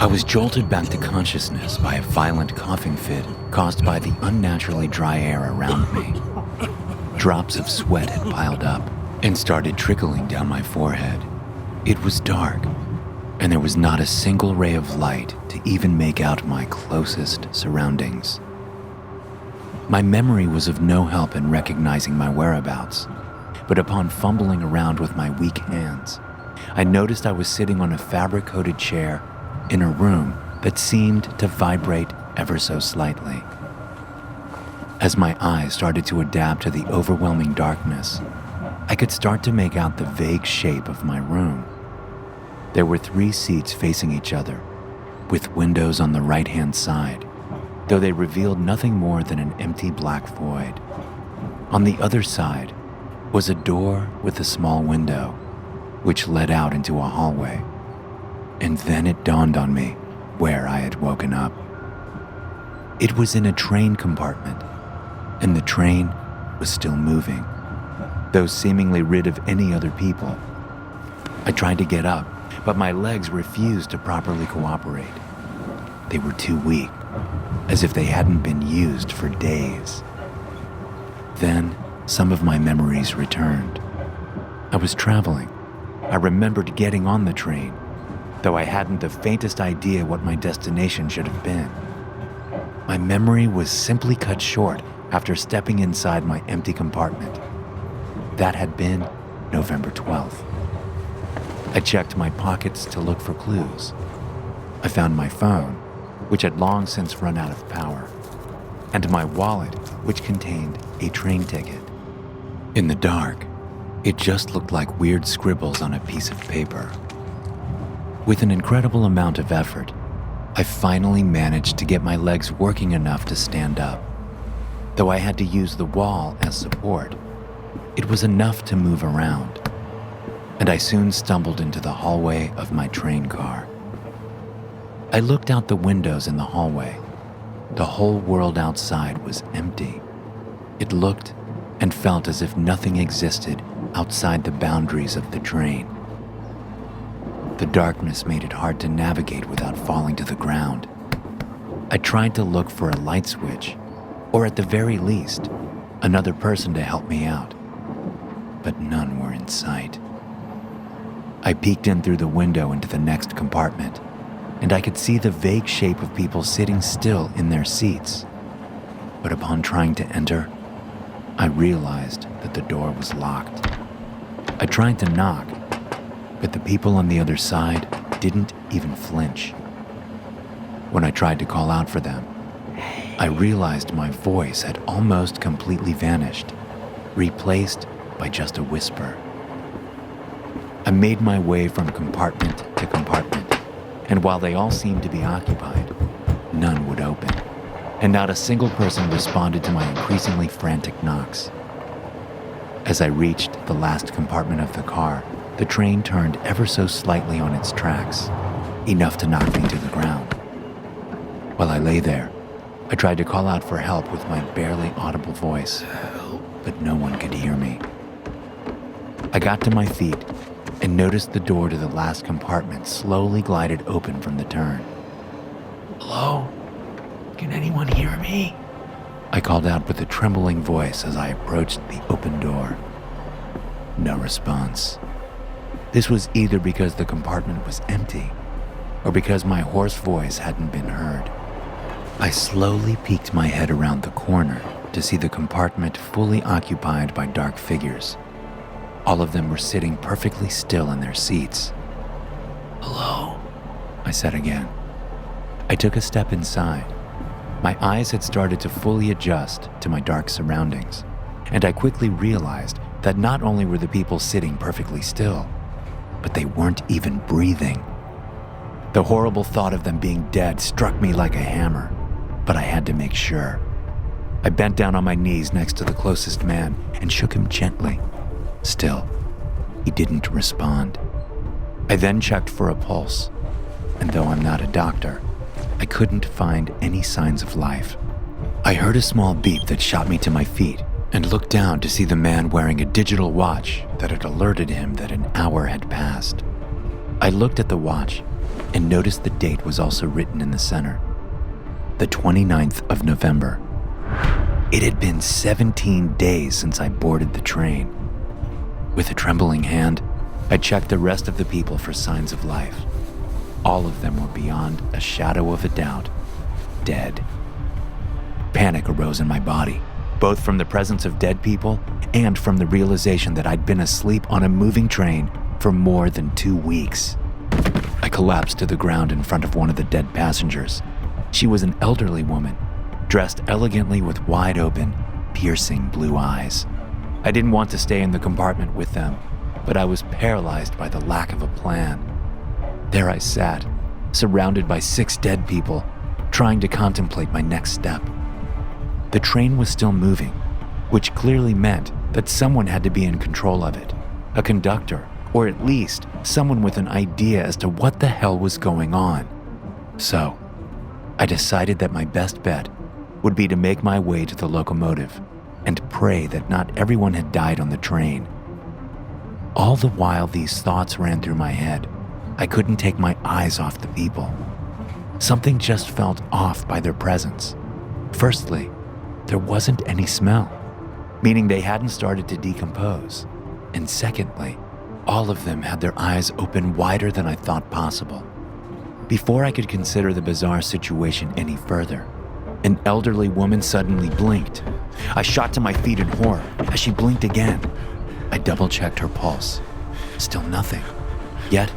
I was jolted back to consciousness by a violent coughing fit caused by the unnaturally dry air around me. Drops of sweat had piled up and started trickling down my forehead. It was dark, and there was not a single ray of light to even make out my closest surroundings. My memory was of no help in recognizing my whereabouts, but upon fumbling around with my weak hands, I noticed I was sitting on a fabric-coated chair in a room that seemed to vibrate ever so slightly. As my eyes started to adapt to the overwhelming darkness, I could start to make out the vague shape of my room. There were 3 seats facing each other, with windows on the right-hand side, though they revealed nothing more than an empty black void. On the other side was a door with a small window, which led out into a hallway. And then it dawned on me where I had woken up. It was in a train compartment, and the train was still moving, though seemingly rid of any other people. I tried to get up, but my legs refused to properly cooperate. They were too weak, as if they hadn't been used for days. Then, some of my memories returned. I was traveling. I remembered getting on the train, though I hadn't the faintest idea what my destination should have been. My memory was simply cut short after stepping inside my empty compartment. That had been November 12th. I checked my pockets to look for clues. I found my phone, which had long since run out of power, and my wallet, which contained a train ticket. In the dark, it just looked like weird scribbles on a piece of paper. With an incredible amount of effort, I finally managed to get my legs working enough to stand up. Though I had to use the wall as support, it was enough to move around, and I soon stumbled into the hallway of my train car. I looked out the windows in the hallway. The whole world outside was empty. It looked and felt as if nothing existed outside the boundaries of the train. The darkness made it hard to navigate without falling to the ground. I tried to look for a light switch, or at the very least, another person to help me out, but none were in sight. I peeked in through the window into the next compartment, and I could see the vague shape of people sitting still in their seats. But upon trying to enter, I realized that the door was locked. I tried to knock, but the people on the other side didn't even flinch. When I tried to call out for them, I realized my voice had almost completely vanished, replaced by just a whisper. I made my way from compartment to compartment, and while they all seemed to be occupied, none would open, and not a single person responded to my increasingly frantic knocks. As I reached the last compartment of the car, the train turned ever so slightly on its tracks, enough to knock me to the ground. While I lay there, I tried to call out for help with my barely audible voice, but no one could hear me. I got to my feet and noticed the door to the last compartment slowly glided open from the turn. "Hello? Can anyone hear me?" I called out with a trembling voice as I approached the open door. No response. This was either because the compartment was empty, or because my hoarse voice hadn't been heard. I slowly peeked my head around the corner to see the compartment fully occupied by dark figures. All of them were sitting perfectly still in their seats. "Hello?" I said again. I took a step inside. My eyes had started to fully adjust to my dark surroundings, and I quickly realized that not only were the people sitting perfectly still, but they weren't even breathing. The horrible thought of them being dead struck me like a hammer, but I had to make sure. I bent down on my knees next to the closest man and shook him gently. Still, he didn't respond. I then checked for a pulse, and though I'm not a doctor, I couldn't find any signs of life. I heard a small beep that shot me to my feet and looked down to see the man wearing a digital watch that had alerted him that an hour had passed. I looked at the watch and noticed the date was also written in the center. The 29th of November. It had been 17 days since I boarded the train. With a trembling hand, I checked the rest of the people for signs of life. All of them were beyond a shadow of a doubt, dead. Panic arose in my body, both from the presence of dead people and from the realization that I'd been asleep on a moving train for more than 2 weeks. I collapsed to the ground in front of one of the dead passengers. She was an elderly woman, dressed elegantly with wide open, piercing blue eyes. I didn't want to stay in the compartment with them, but I was paralyzed by the lack of a plan. There I sat, surrounded by 6 dead people, trying to contemplate my next step. The train was still moving, which clearly meant that someone had to be in control of it, a conductor, or at least someone with an idea as to what the hell was going on. So, I decided that my best bet would be to make my way to the locomotive and pray that not everyone had died on the train. All the while these thoughts ran through my head, I couldn't take my eyes off the people. Something just felt off by their presence. Firstly, there wasn't any smell, meaning they hadn't started to decompose. And secondly, all of them had their eyes open wider than I thought possible. Before I could consider the bizarre situation any further, an elderly woman suddenly blinked. I shot to my feet in horror as she blinked again. I double-checked her pulse. Still nothing. Yet,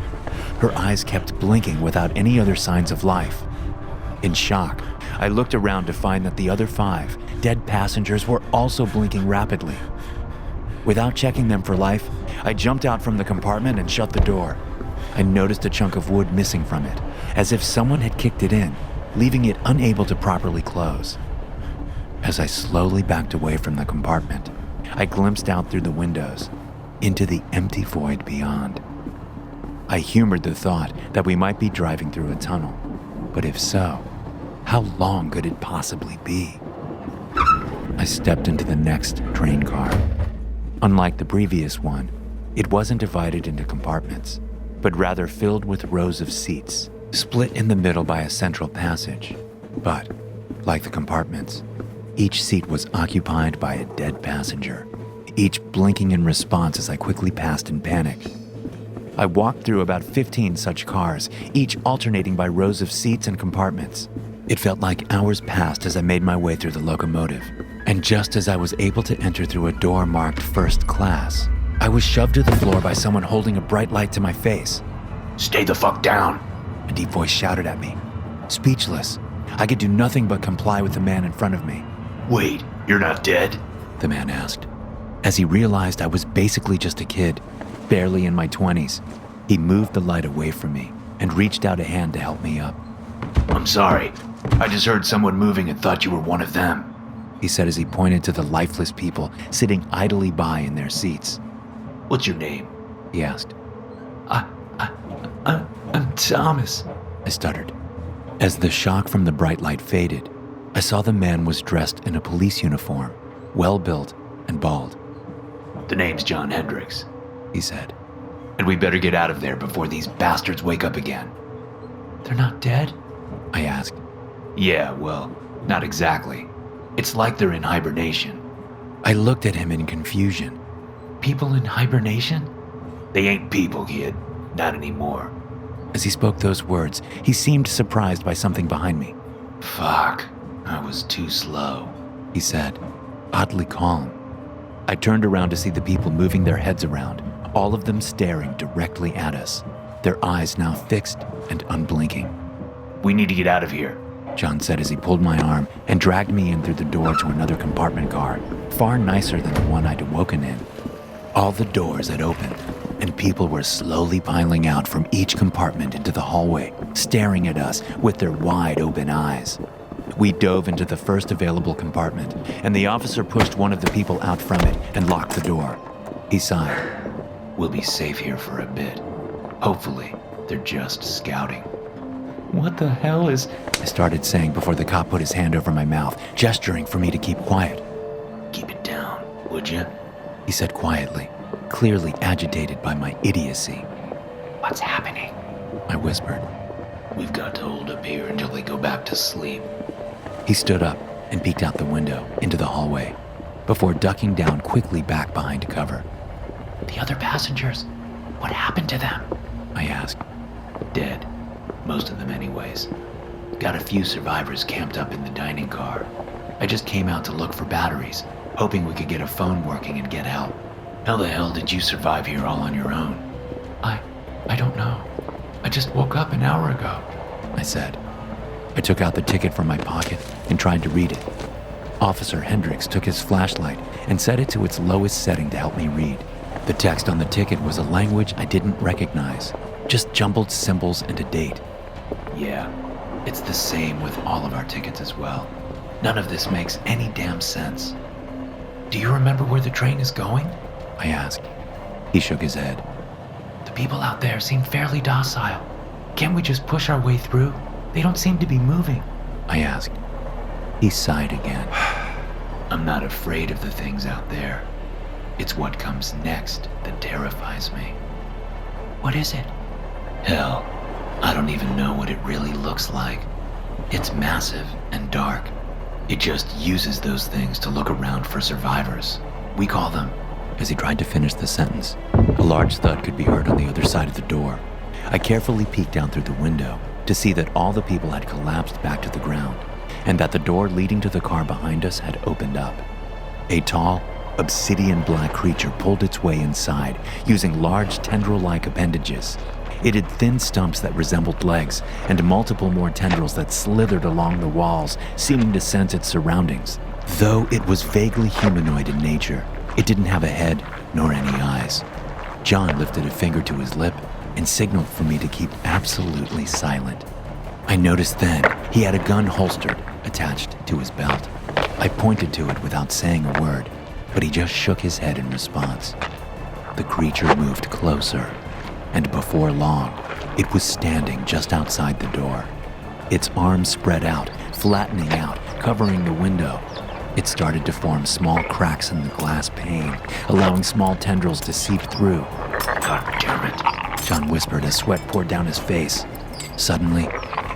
her eyes kept blinking without any other signs of life. In shock, I looked around to find that the other 5 dead passengers were also blinking rapidly. Without checking them for life, I jumped out from the compartment and shut the door. I noticed a chunk of wood missing from it, as if someone had kicked it in, leaving it unable to properly close. As I slowly backed away from the compartment, I glimpsed out through the windows into the empty void beyond. I humored the thought that we might be driving through a tunnel, but if so, how long could it possibly be? I stepped into the next train car. Unlike the previous one, it wasn't divided into compartments, but rather filled with rows of seats, split in the middle by a central passage. But, like the compartments, each seat was occupied by a dead passenger, each blinking in response as I quickly passed in panic. I walked through about 15 such cars, each alternating by rows of seats and compartments. It felt like hours passed as I made my way through the locomotive, and just as I was able to enter through a door marked first class, I was shoved to the floor by someone holding a bright light to my face. "Stay the fuck down," a deep voice shouted at me. Speechless, I could do nothing but comply with the man in front of me. "Wait, you're not dead?" the man asked. As he realized I was basically just a kid, barely in my 20s, he moved the light away from me and reached out a hand to help me up. "I'm sorry. I just heard someone moving and thought you were one of them," he said as he pointed to the lifeless people sitting idly by in their seats. "What's your name?" he asked. I'm Thomas," I stuttered. As the shock from the bright light faded, I saw the man was dressed in a police uniform, well-built and bald. "The name's John Hendricks," he said. "and we better get out of there before these bastards wake up again." "They're not dead?" I asked. "Yeah, well, not exactly. It's like they're in hibernation." I looked at him in confusion. People in hibernation? "They ain't people, kid. Not anymore." As he spoke those words, he seemed surprised by something behind me. "Fuck, I was too slow," he said, oddly calm. I turned around to see the people moving their heads around, all of them staring directly at us, their eyes now fixed and unblinking. "We need to get out of here," John said as he pulled my arm and dragged me in through the door to another compartment car, far nicer than the one I'd awoken in. All the doors had opened, and people were slowly piling out from each compartment into the hallway, staring at us with their wide open eyes. We dove into the first available compartment, and the officer pushed one of the people out from it and locked the door. He sighed. "We'll be safe here for a bit. Hopefully, they're just scouting." "What the hell is..." I started saying before the cop put his hand over my mouth, gesturing for me to keep quiet. "Keep it down, would you?" he said quietly, clearly agitated by my idiocy. "What's happening?" I whispered. We've got to hold up here until they go back to sleep. He stood up and peeked out the window into the hallway before ducking down quickly back behind cover. The other passengers, what happened to them? I asked. Dead. Most of them anyways. Got a few survivors camped up in the dining car. I just came out to look for batteries, hoping we could get a phone working and get help. How the hell did you survive here all on your own? I don't know. I just woke up an hour ago, I said. I took out the ticket from my pocket and tried to read it. Officer Hendricks took his flashlight and set it to its lowest setting to help me read. The text on the ticket was a language I didn't recognize, just jumbled symbols and a date. Yeah, it's the same with all of our tickets as well. None of this makes any damn sense. Do you remember where the train is going? I asked. He shook his head. The people out there seem fairly docile. Can't we just push our way through? They don't seem to be moving. I asked. He sighed again. I'm not afraid of the things out there. It's what comes next that terrifies me. What is it? Hell, I don't even know what it really looks like. It's massive and dark. It just uses those things to look around for survivors. We call them... As he tried to finish the sentence, a large thud could be heard on the other side of the door. I carefully peeked out through the window to see that all the people had collapsed back to the ground and that the door leading to the car behind us had opened up. A tall, obsidian black creature pulled its way inside using large tendril-like appendages. It had thin stumps that resembled legs and multiple more tendrils that slithered along the walls, seeming to sense its surroundings. Though it was vaguely humanoid in nature, it didn't have a head nor any eyes. John lifted a finger to his lip and signaled for me to keep absolutely silent. I noticed then he had a gun holstered, attached to his belt. I pointed to it without saying a word, but he just shook his head in response. The creature moved closer, and before long, it was standing just outside the door. Its arms spread out, flattening out, covering the window. It started to form small cracks in the glass pane, allowing small tendrils to seep through. God damn it, John whispered as sweat poured down his face. Suddenly,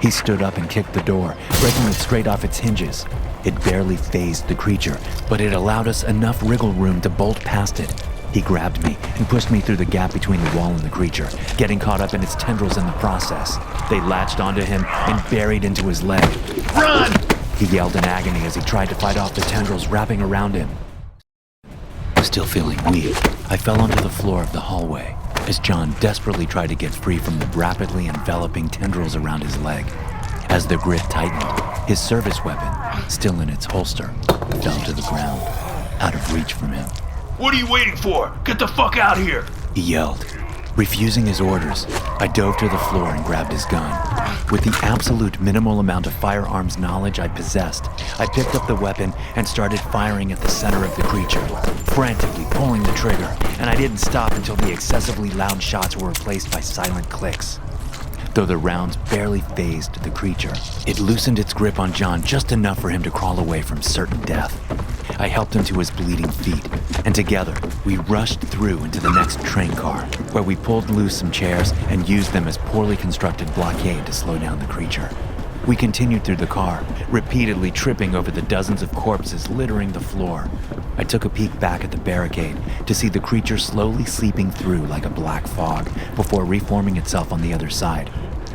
he stood up and kicked the door, breaking it straight off its hinges. It barely phased the creature, but it allowed us enough wriggle room to bolt past it. He grabbed me and pushed me through the gap between the wall and the creature, getting caught up in its tendrils in the process. They latched onto him and buried into his leg. run! He yelled in agony as he tried to fight off the tendrils wrapping around him. Still feeling weak, I fell onto the floor of the hallway as John desperately tried to get free from the rapidly enveloping tendrils around his leg. As the grip tightened, his service weapon, still in its holster, fell to the ground, out of reach from him. What are you waiting for? Get the fuck out of here! He yelled. Refusing his orders, I dove to the floor and grabbed his gun. With the absolute minimal amount of firearms knowledge I possessed, I picked up the weapon and started firing at the center of the creature, frantically pulling the trigger, and I didn't stop until the excessively loud shots were replaced by silent clicks. Though the rounds barely phased the creature, it loosened its grip on John just enough for him to crawl away from certain death. I helped him to his bleeding feet, and together we rushed through into the next train car, where we pulled loose some chairs and used them as poorly constructed blockade to slow down the creature. We continued through the car, repeatedly tripping over the dozens of corpses littering the floor. I took a peek back at the barricade to see the creature slowly seeping through like a black fog before reforming itself on the other side.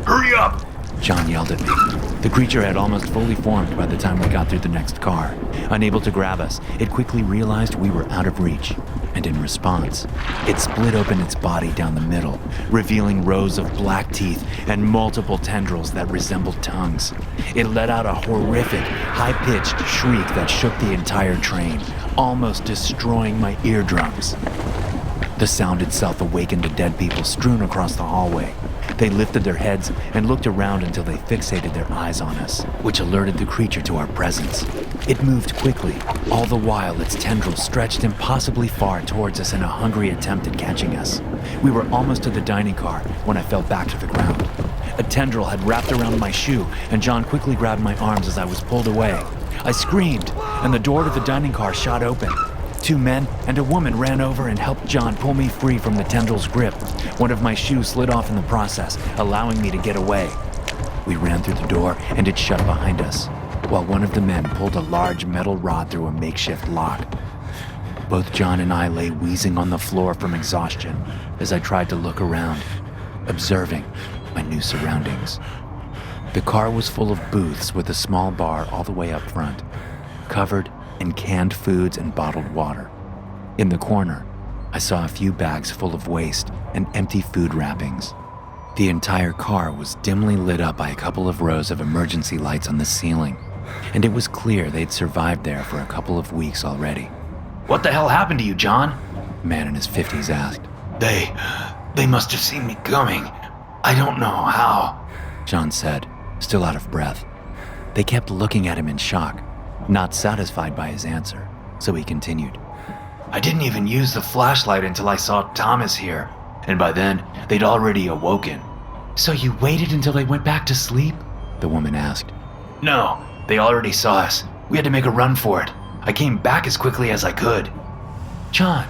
Hurry up! John yelled at me. The creature had almost fully formed by the time we got through the next car. Unable to grab us, it quickly realized we were out of reach, and in response, it split open its body down the middle, revealing rows of black teeth and multiple tendrils that resembled tongues. It let out a horrific, high-pitched shriek that shook the entire train, almost destroying my eardrums. The sound itself awakened the dead people strewn across the hallway. They lifted their heads and looked around until they fixated their eyes on us, which alerted the creature to our presence. It moved quickly, all the while its tendrils stretched impossibly far towards us in a hungry attempt at catching us. We were almost to the dining car when I fell back to the ground. A tendril had wrapped around my shoe, and John quickly grabbed my arms as I was pulled away. I screamed, and the door to the dining car shot open. 2 men and a woman ran over and helped John pull me free from the tendril's grip. One of my shoes slid off in the process, allowing me to get away. We ran through the door and it shut behind us, while one of the men pulled a large metal rod through a makeshift lock. Both John and I lay wheezing on the floor from exhaustion as I tried to look around, observing my new surroundings. The car was full of booths with a small bar all the way up front, covered in canned foods and bottled water. In the corner, I saw a few bags full of waste and empty food wrappings. The entire car was dimly lit up by a couple of rows of emergency lights on the ceiling, and it was clear they'd survived there for a couple of weeks already. What the hell happened to you, John? A man in his 50s asked. They must have seen me coming. I don't know how, John said, still out of breath. They kept looking at him in shock, not satisfied by his answer, so he continued. I didn't even use the flashlight until I saw Thomas here, and by then, they'd already awoken. So you waited until they went back to sleep? The woman asked. No, they already saw us. We had to make a run for it. I came back as quickly as I could. John,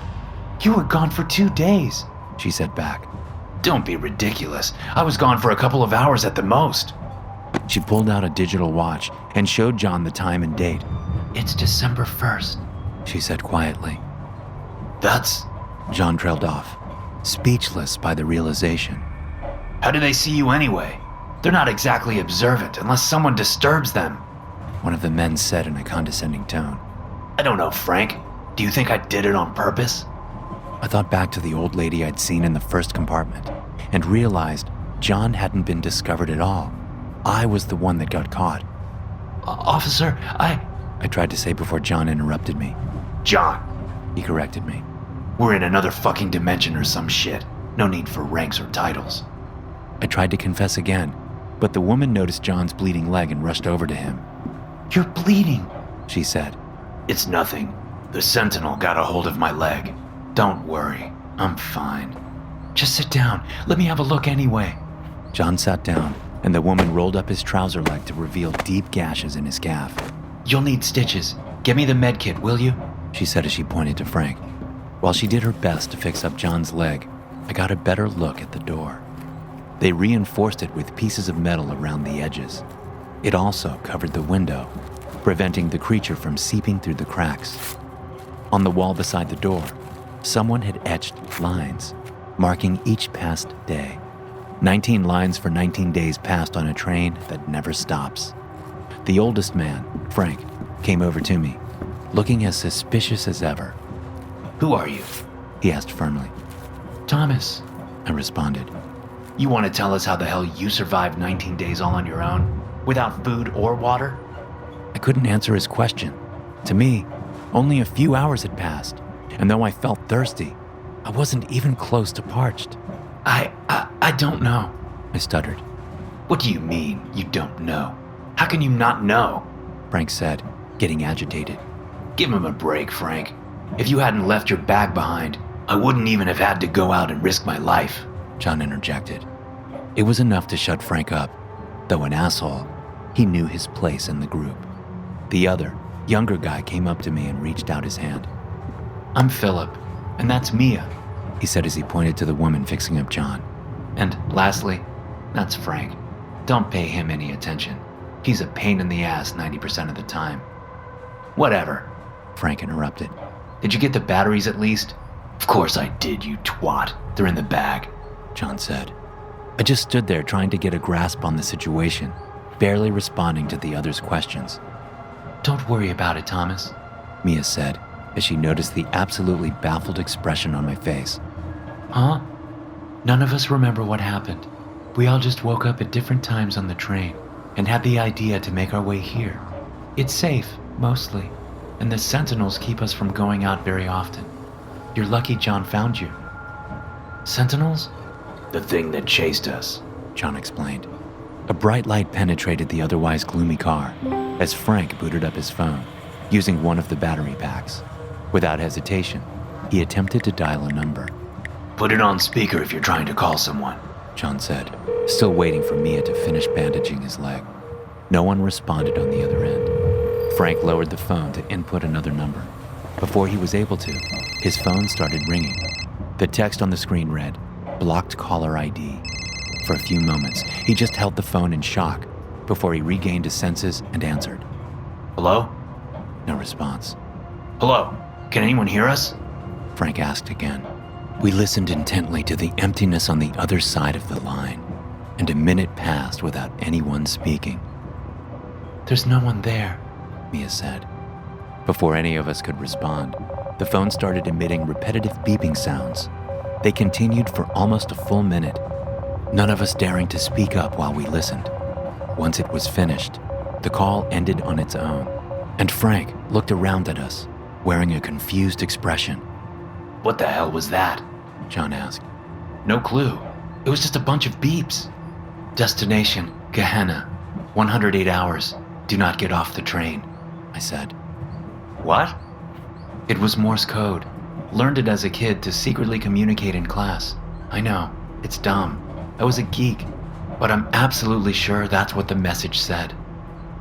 you were gone for 2 days, she said back. Don't be ridiculous. I was gone for a couple of hours at the most. She pulled out a digital watch and showed John the time and date. It's December 1st, she said quietly. That's... John trailed off, speechless by the realization. How do they see you anyway? They're not exactly observant unless someone disturbs them. One of the men said in a condescending tone. I don't know, Frank. Do you think I did it on purpose? I thought back to the old lady I'd seen in the first compartment and realized John hadn't been discovered at all. I was the one that got caught. Officer, I tried to say before John interrupted me. John, he corrected me. We're in another fucking dimension or some shit. No need for ranks or titles. I tried to confess again, but the woman noticed John's bleeding leg and rushed over to him. You're bleeding, she said. It's nothing. The Sentinel got a hold of my leg. Don't worry, I'm fine. Just sit down. Let me have a look anyway. John sat down, and the woman rolled up his trouser leg to reveal deep gashes in his calf. You'll need stitches. Get me the med kit, will you? She said as she pointed to Frank. While she did her best to fix up John's leg, I got a better look at the door. They reinforced it with pieces of metal around the edges. It also covered the window, preventing the creature from seeping through the cracks. On the wall beside the door, someone had etched lines, marking each past day. 19 lines for 19 days passed on a train that never stops. The oldest man, Frank, came over to me, looking as suspicious as ever. Who are you? He asked firmly. Thomas, I responded. You want to tell us how the hell you survived 19 days all on your own, without food or water? I couldn't answer his question. To me, only a few hours had passed, and though I felt thirsty, I wasn't even close to parched. I don't know, I stuttered. What do you mean, you don't know? How can you not know? Frank said, getting agitated. Give him a break, Frank. If you hadn't left your bag behind, I wouldn't even have had to go out and risk my life, John interjected. It was enough to shut Frank up. Though an asshole, he knew his place in the group. The other, younger guy came up to me and reached out his hand. I'm Philip, and that's Mia, he said as he pointed to the woman fixing up John. And lastly, that's Frank. Don't pay him any attention. He's a pain in the ass 90% of the time. Whatever, Frank interrupted. Did you get the batteries at least? Of course I did, you twat. They're in the bag, John said. I just stood there trying to get a grasp on the situation, barely responding to the other's questions. Don't worry about it, Thomas, Mia said as she noticed the absolutely baffled expression on my face. Huh? None of us remember what happened. We all just woke up at different times on the train and had the idea to make our way here. It's safe, mostly, and the Sentinels keep us from going out very often. You're lucky John found you. Sentinels? The thing that chased us, John explained. A bright light penetrated the otherwise gloomy car as Frank booted up his phone, using one of the battery packs. Without hesitation, he attempted to dial a number. Put it on speaker if you're trying to call someone, John said, still waiting for Mia to finish bandaging his leg. No one responded on the other end. Frank lowered the phone to input another number. Before he was able to, his phone started ringing. The text on the screen read, "Blocked caller ID." For a few moments, he just held the phone in shock before he regained his senses and answered. Hello? No response. Hello? Can anyone hear us? Frank asked again. We listened intently to the emptiness on the other side of the line, and a minute passed without anyone speaking. There's no one there, Mia said. Before any of us could respond, the phone started emitting repetitive beeping sounds. They continued for almost a full minute, none of us daring to speak up while we listened. Once it was finished, the call ended on its own, and Frank looked around at us, wearing a confused expression. What the hell was that? John asked. No clue. It was just a bunch of beeps. Destination, Gehenna. 108 hours. Do not get off the train, I said. What? It was Morse code. Learned it as a kid to secretly communicate in class. I know, it's dumb. I was a geek, but I'm absolutely sure that's what the message said.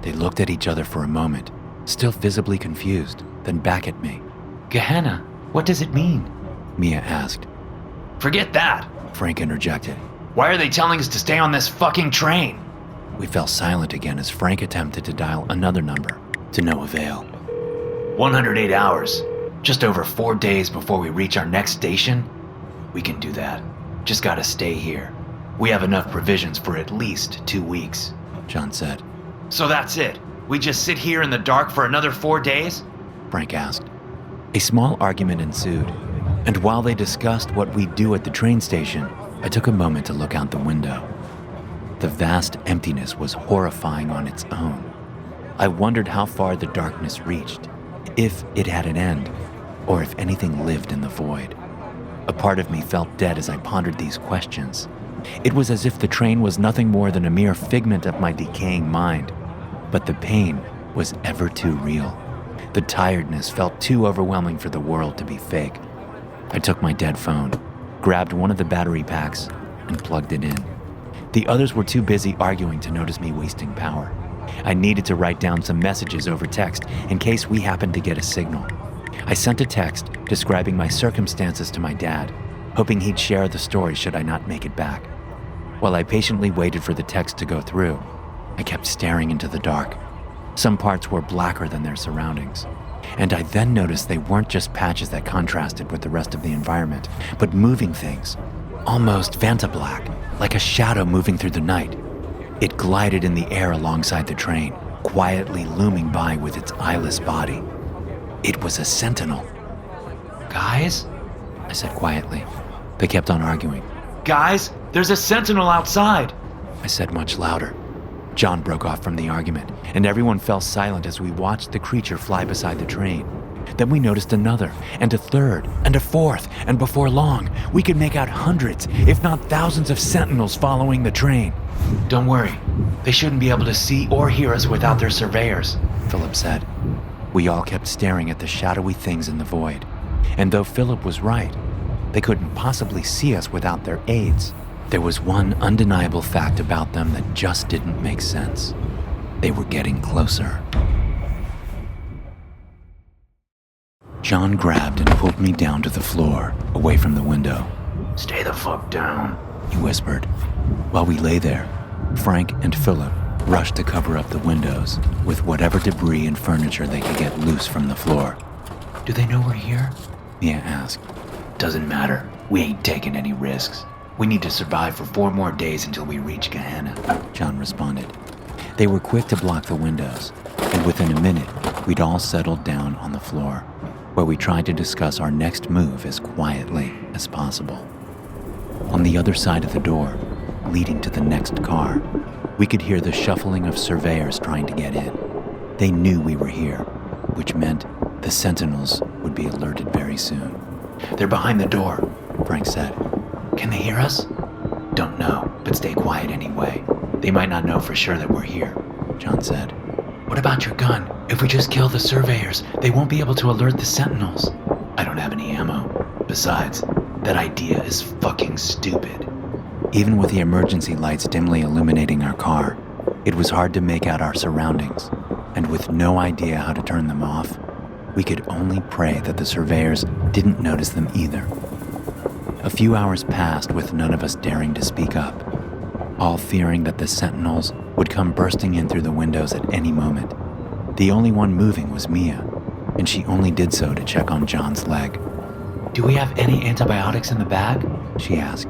They looked at each other for a moment, still visibly confused, then back at me. Gehenna, what does it mean? Mia asked. Forget that. Frank interjected. Why are they telling us to stay on this fucking train? We fell silent again as Frank attempted to dial another number, to no avail. 108 hours. Just over 4 days before we reach our next station? We can do that. Just gotta stay here. We have enough provisions for at least 2 weeks. John said. So that's it? We just sit here in the dark for another 4 days? Frank asked. A small argument ensued, and while they discussed what we'd do at the train station, I took a moment to look out the window. The vast emptiness was horrifying on its own. I wondered how far the darkness reached, if it had an end, or if anything lived in the void. A part of me felt dead as I pondered these questions. It was as if the train was nothing more than a mere figment of my decaying mind, but the pain was ever too real. The tiredness felt too overwhelming for the world to be fake. I took my dead phone, grabbed one of the battery packs, and plugged it in. The others were too busy arguing to notice me wasting power. I needed to write down some messages over text in case we happened to get a signal. I sent a text describing my circumstances to my dad, hoping he'd share the story should I not make it back. While I patiently waited for the text to go through, I kept staring into the dark. Some parts were blacker than their surroundings, and I then noticed they weren't just patches that contrasted with the rest of the environment, but moving things, almost vantablack, like a shadow moving through the night. It glided in the air alongside the train, quietly looming by with its eyeless body. It was a Sentinel. Guys? I said quietly. They kept on arguing. Guys, there's a Sentinel outside. I said much louder. John broke off from the argument, and everyone fell silent as we watched the creature fly beside the train. Then we noticed another, and a third, and a fourth, and before long, we could make out hundreds, if not thousands of sentinels following the train. Don't worry. They shouldn't be able to see or hear us without their surveyors, Philip said. We all kept staring at the shadowy things in the void, and though Philip was right, they couldn't possibly see us without their aids. There was one undeniable fact about them that just didn't make sense. They were getting closer. John grabbed and pulled me down to the floor, away from the window. Stay the fuck down, He whispered. While we lay there, Frank and Philip rushed to cover up the windows with whatever debris and furniture they could get loose from the floor. Do they know we're here? Mia asked. Doesn't matter. We ain't taking any risks. We need to survive for 4 more days until we reach Gehenna, John responded. They were quick to block the windows, and within a minute, we'd all settled down on the floor, where we tried to discuss our next move as quietly as possible. On the other side of the door, leading to the next car, we could hear the shuffling of surveyors trying to get in. They knew we were here, which meant the sentinels would be alerted very soon. They're behind the door, Frank said. Can they hear us? Don't know, but stay quiet anyway. They might not know for sure that we're here, John said. What about your gun? If we just kill the surveyors, they won't be able to alert the sentinels. I don't have any ammo. Besides, that idea is fucking stupid. Even with the emergency lights dimly illuminating our car, it was hard to make out our surroundings, and with no idea how to turn them off, we could only pray that the surveyors didn't notice them either. A few hours passed with none of us daring to speak up. all fearing that the Sentinels would come bursting in through the windows at any moment. The only one moving was Mia, and she only did so to check on John's leg. "Do we have any antibiotics in the bag?" she asked.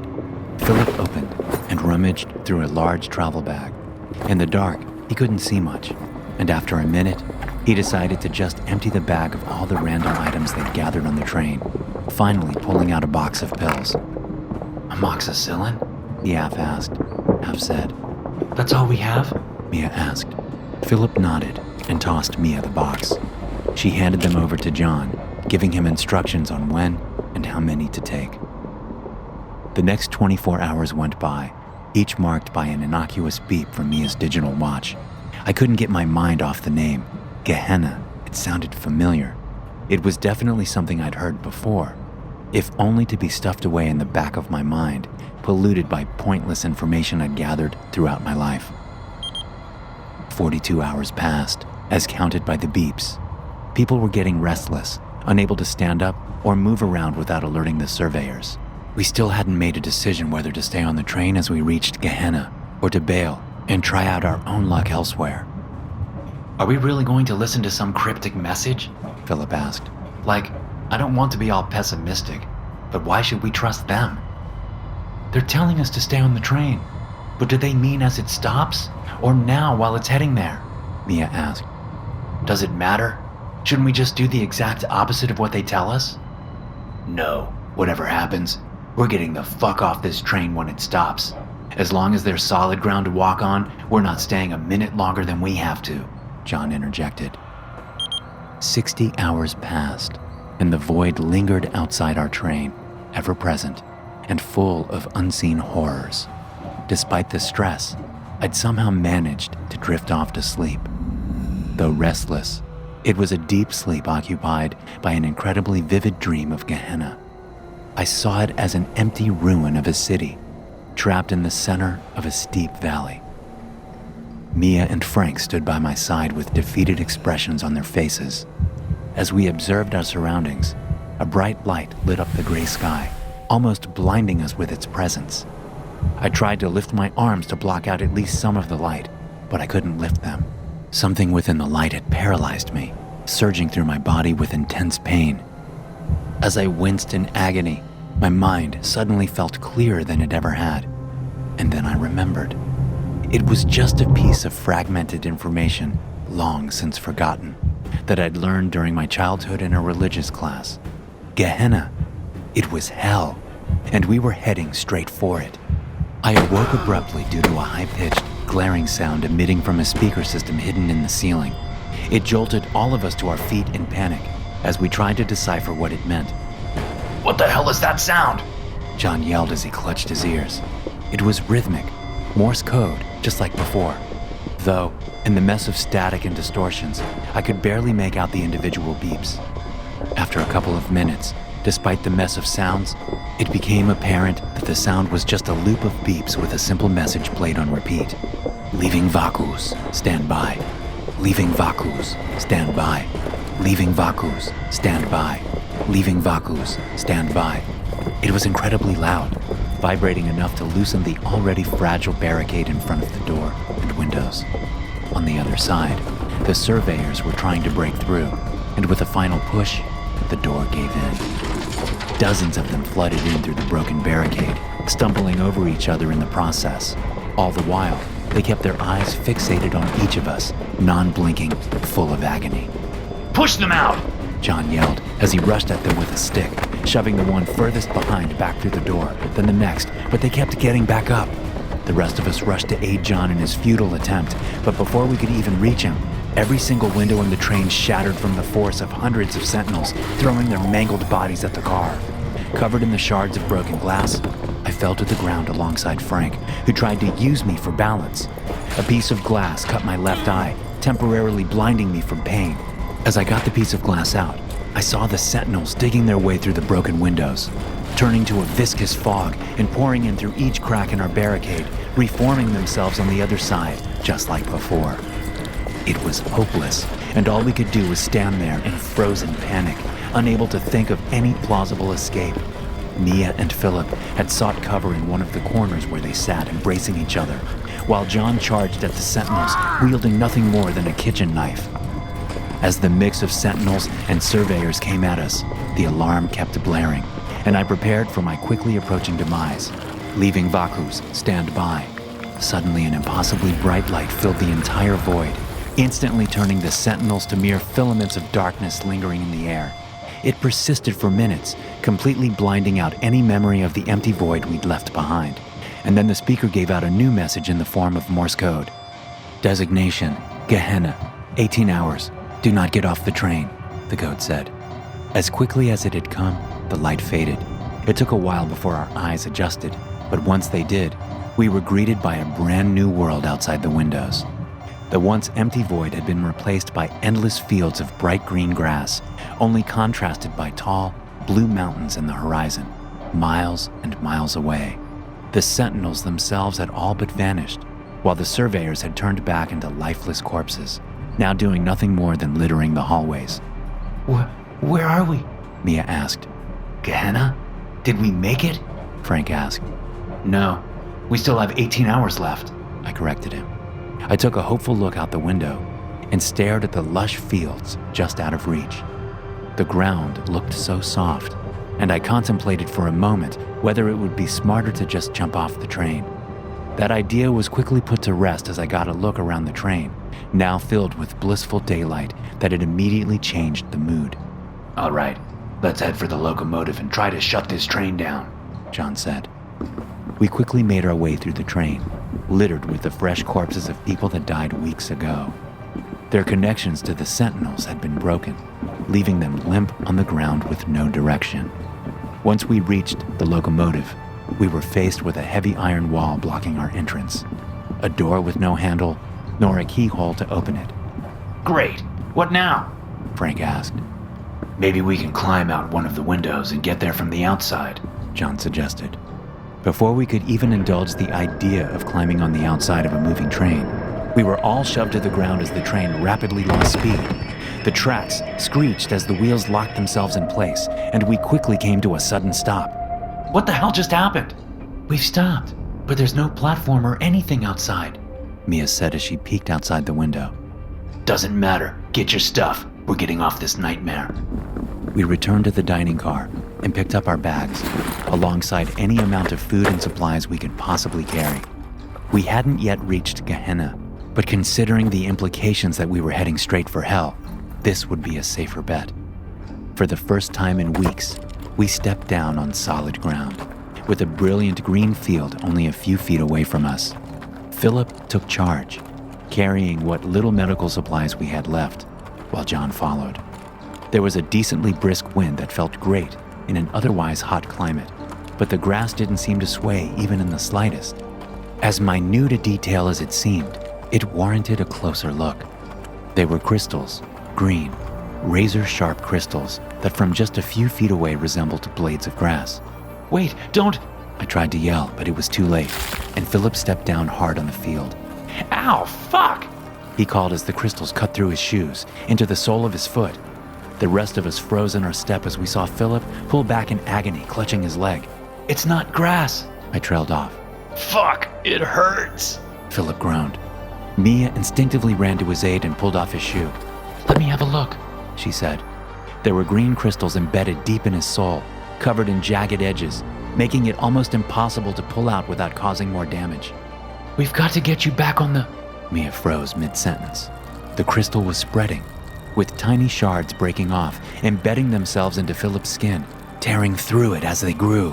Philip opened and rummaged through a large travel bag. In the dark, he couldn't see much, and after a minute, he decided to just empty the bag of all the random items they'd gathered on the train, finally pulling out a box of pills. "Amoxicillin?" He half asked, half said. "That's all we have?" Mia asked. Philip nodded and tossed Mia the box. She handed them over to John, giving him instructions on when and how many to take. The next 24 hours went by, each marked by an innocuous beep from Mia's digital watch. I couldn't get my mind off the name. Gehenna. It sounded familiar. It was definitely something I'd heard before, if only to be stuffed away in the back of my mind, polluted by pointless information I'd gathered throughout my life. 42 hours passed, as counted by the beeps. People were getting restless, unable to stand up or move around without alerting the surveyors. We still hadn't made a decision whether to stay on the train as we reached Gehenna or to bail and try out our own luck elsewhere. "Are we really going to listen to some cryptic message?" Philip asked. "Like, I don't want to be all pessimistic, but why should we trust them? They're telling us to stay on the train, but do they mean as it stops, or now while it's heading there?" Mia asked. "Does it matter? Shouldn't we just do the exact opposite of what they tell us?" No, whatever happens, we're getting the fuck off this train when it stops. As long as there's solid ground to walk on, we're not staying a minute longer than we have to," John interjected. 60 hours passed, and the void lingered outside our train, ever present and full of unseen horrors. Despite the stress, I'd somehow managed to drift off to sleep. Though restless, it was a deep sleep occupied by an incredibly vivid dream of Gehenna. I saw it as an empty ruin of a city, trapped in the center of a steep valley. Mia and Frank stood by my side with defeated expressions on their faces. As we observed our surroundings, a bright light lit up the gray sky, almost blinding us with its presence. I tried to lift my arms to block out at least some of the light, but I couldn't lift them. Something within the light had paralyzed me, surging through my body with intense pain. As I winced in agony, my mind suddenly felt clearer than it ever had. And then I remembered. It was just a piece of fragmented information, long since forgotten, that I'd learned during my childhood in a religious class. Gehenna. It was hell, and we were heading straight for it. I awoke abruptly due to a high-pitched, glaring sound emitting from a speaker system hidden in the ceiling. It jolted all of us to our feet in panic as we tried to decipher what it meant. "What the hell is that sound?" John yelled as he clutched his ears. It was rhythmic, Morse code, just like before. Though, in the mess of static and distortions, I could barely make out the individual beeps. After a couple of minutes, despite the mess of sounds, it became apparent that the sound was just a loop of beeps with a simple message played on repeat. Leaving Vacuus, stand by. Leaving Vacuus, stand by. Leaving Vacuus, stand by. Leaving Vacuus, stand by. It was incredibly loud, vibrating enough to loosen the already fragile barricade in front of the door and windows. On the other side, the surveyors were trying to break through, and with a final push, the door gave in. Dozens of them flooded in through the broken barricade, stumbling over each other in the process. All the while, they kept their eyes fixated on each of us, non-blinking, full of agony. "Push them out!" John yelled as he rushed at them with a stick, shoving the one furthest behind back through the door, then the next, but they kept getting back up. The rest of us rushed to aid John in his futile attempt, but before we could even reach him, every single window in the train shattered from the force of hundreds of sentinels throwing their mangled bodies at the car. Covered in the shards of broken glass, I fell to the ground alongside Frank, who tried to use me for balance. A piece of glass cut my left eye, temporarily blinding me from pain. As I got the piece of glass out, I saw the sentinels digging their way through the broken windows, turning to a viscous fog and pouring in through each crack in our barricade, reforming themselves on the other side, just like before. It was hopeless, and all we could do was stand there in frozen panic, unable to think of any plausible escape. Mia and Philip had sought cover in one of the corners where they sat, embracing each other, while John charged at the Sentinels, wielding nothing more than a kitchen knife. As the mix of Sentinels and surveyors came at us, the alarm kept blaring, and I prepared for my quickly approaching demise, leaving Vakus stand by. Suddenly, an impossibly bright light filled the entire void, instantly turning the Sentinels to mere filaments of darkness lingering in the air. It persisted for minutes, completely blinding out any memory of the empty void we'd left behind. And then the speaker gave out a new message in the form of Morse code. Designation, Gehenna, 18 hours. Do not get off the train, the code said. As quickly as it had come, the light faded. It took a while before our eyes adjusted, but once they did, we were greeted by a brand new world outside the windows. The once empty void had been replaced by endless fields of bright green grass, only contrasted by tall, blue mountains in the horizon, miles and miles away. The Sentinels themselves had all but vanished, while the surveyors had turned back into lifeless corpses, now doing nothing more than littering the hallways. Where are we? Mia asked. Gehenna? Did we make it? Frank asked. No, we still have 18 hours left. I corrected him. I took a hopeful look out the window and stared at the lush fields just out of reach. The ground looked so soft, and I contemplated for a moment whether it would be smarter to just jump off the train. That idea was quickly put to rest as I got a look around the train, now filled with blissful daylight that had immediately changed the mood. All right, let's head for the locomotive and try to shut this train down, John said. We quickly made our way through the train, littered with the fresh corpses of people that died weeks ago. Their connections to the Sentinels had been broken, leaving them limp on the ground with no direction. Once we reached the locomotive, we were faced with a heavy iron wall blocking our entrance, a door with no handle, nor a keyhole to open it. Great, what now? Frank asked. Maybe we can climb out one of the windows and get there from the outside, John suggested. Before we could even indulge the idea of climbing on the outside of a moving train, we were all shoved to the ground as the train rapidly lost speed. The tracks screeched as the wheels locked themselves in place, and we quickly came to a sudden stop. What the hell just happened? We've stopped, but there's no platform or anything outside, Mia said as she peeked outside the window. Doesn't matter. Get your stuff. We're getting off this nightmare. We returned to the dining car and picked up our bags, alongside any amount of food and supplies we could possibly carry. We hadn't yet reached Gehenna, but considering the implications that we were heading straight for hell, this would be a safer bet. For the first time in weeks, we stepped down on solid ground, with a brilliant green field only a few feet away from us. Philip took charge, carrying what little medical supplies we had left, while John followed. There was a decently brisk wind that felt great in an otherwise hot climate, but the grass didn't seem to sway even in the slightest. As minute a detail as it seemed, it warranted a closer look. They were crystals, green, razor-sharp crystals that from just a few feet away resembled blades of grass. Wait, don't! I tried to yell, but it was too late, and Philip stepped down hard on the field. Ow, fuck! He called as the crystals cut through his shoes, into the sole of his foot. The rest of us froze in our step as we saw Philip pull back in agony, clutching his leg. It's not grass! I trailed off. Fuck, it hurts! Philip groaned. Mia instinctively ran to his aid and pulled off his shoe. Let me have a look, she said. There were green crystals embedded deep in his sole, covered in jagged edges, making it almost impossible to pull out without causing more damage. We've got to get you back on the... Mia froze mid-sentence. The crystal was spreading, with tiny shards breaking off, embedding themselves into Philip's skin, tearing through it as they grew.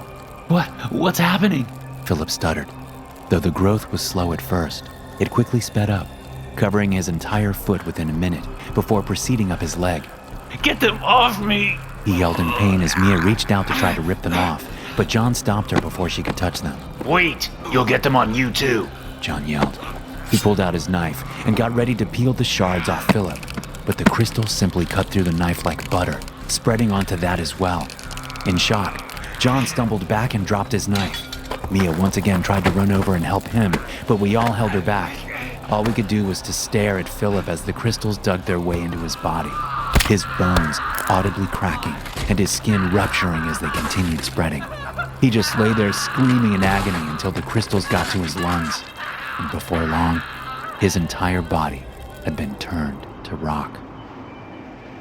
What's happening? Philip stuttered. Though the growth was slow at first, it quickly sped up, covering his entire foot within a minute before proceeding up his leg. Get them off me! He yelled in pain as Mia reached out to try to rip them off, but John stopped her before she could touch them. Wait! You'll get them on you too! John yelled. He pulled out his knife and got ready to peel the shards off Philip, but the crystal simply cut through the knife like butter, spreading onto that as well. In shock, John stumbled back and dropped his knife. Mia once again tried to run over and help him, but we all held her back. All we could do was to stare at Philip as the crystals dug their way into his body. his bones audibly cracking and his skin rupturing as they continued spreading. He just lay there screaming in agony until the crystals got to his lungs, and before long, his entire body had been turned to rock.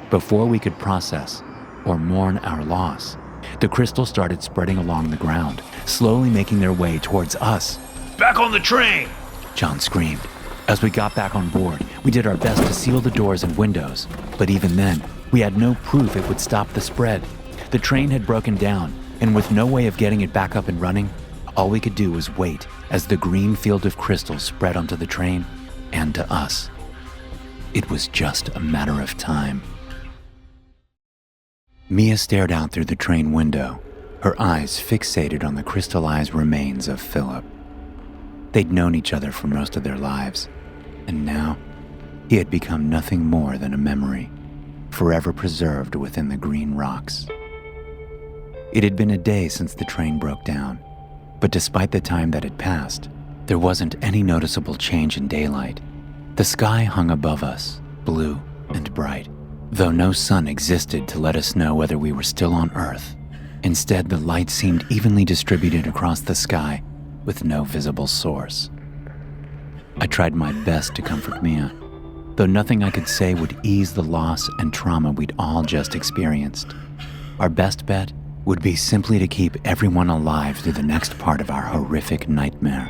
Before we could process or mourn our loss, the crystals started spreading along the ground, slowly making their way towards us. Back on the train! John screamed. As we got back on board, we did our best to seal the doors and windows, but even then, we had no proof it would stop the spread. The train had broken down, and with no way of getting it back up and running, all we could do was wait as the green field of crystals spread onto the train and to us. It was just a matter of time. Mia stared out through the train window, her eyes fixated on the crystallized remains of Philip. They'd known each other for most of their lives, and now he had become nothing more than a memory, forever preserved within the green rocks. It had been a day since the train broke down, but despite the time that had passed, there wasn't any noticeable change in daylight. The sky hung above us, blue and bright, though no sun existed to let us know whether we were still on Earth. Instead, the light seemed evenly distributed across the sky with no visible source. I tried my best to comfort Mia, though nothing I could say would ease the loss and trauma we'd all just experienced. Our best bet would be simply to keep everyone alive through the next part of our horrific nightmare.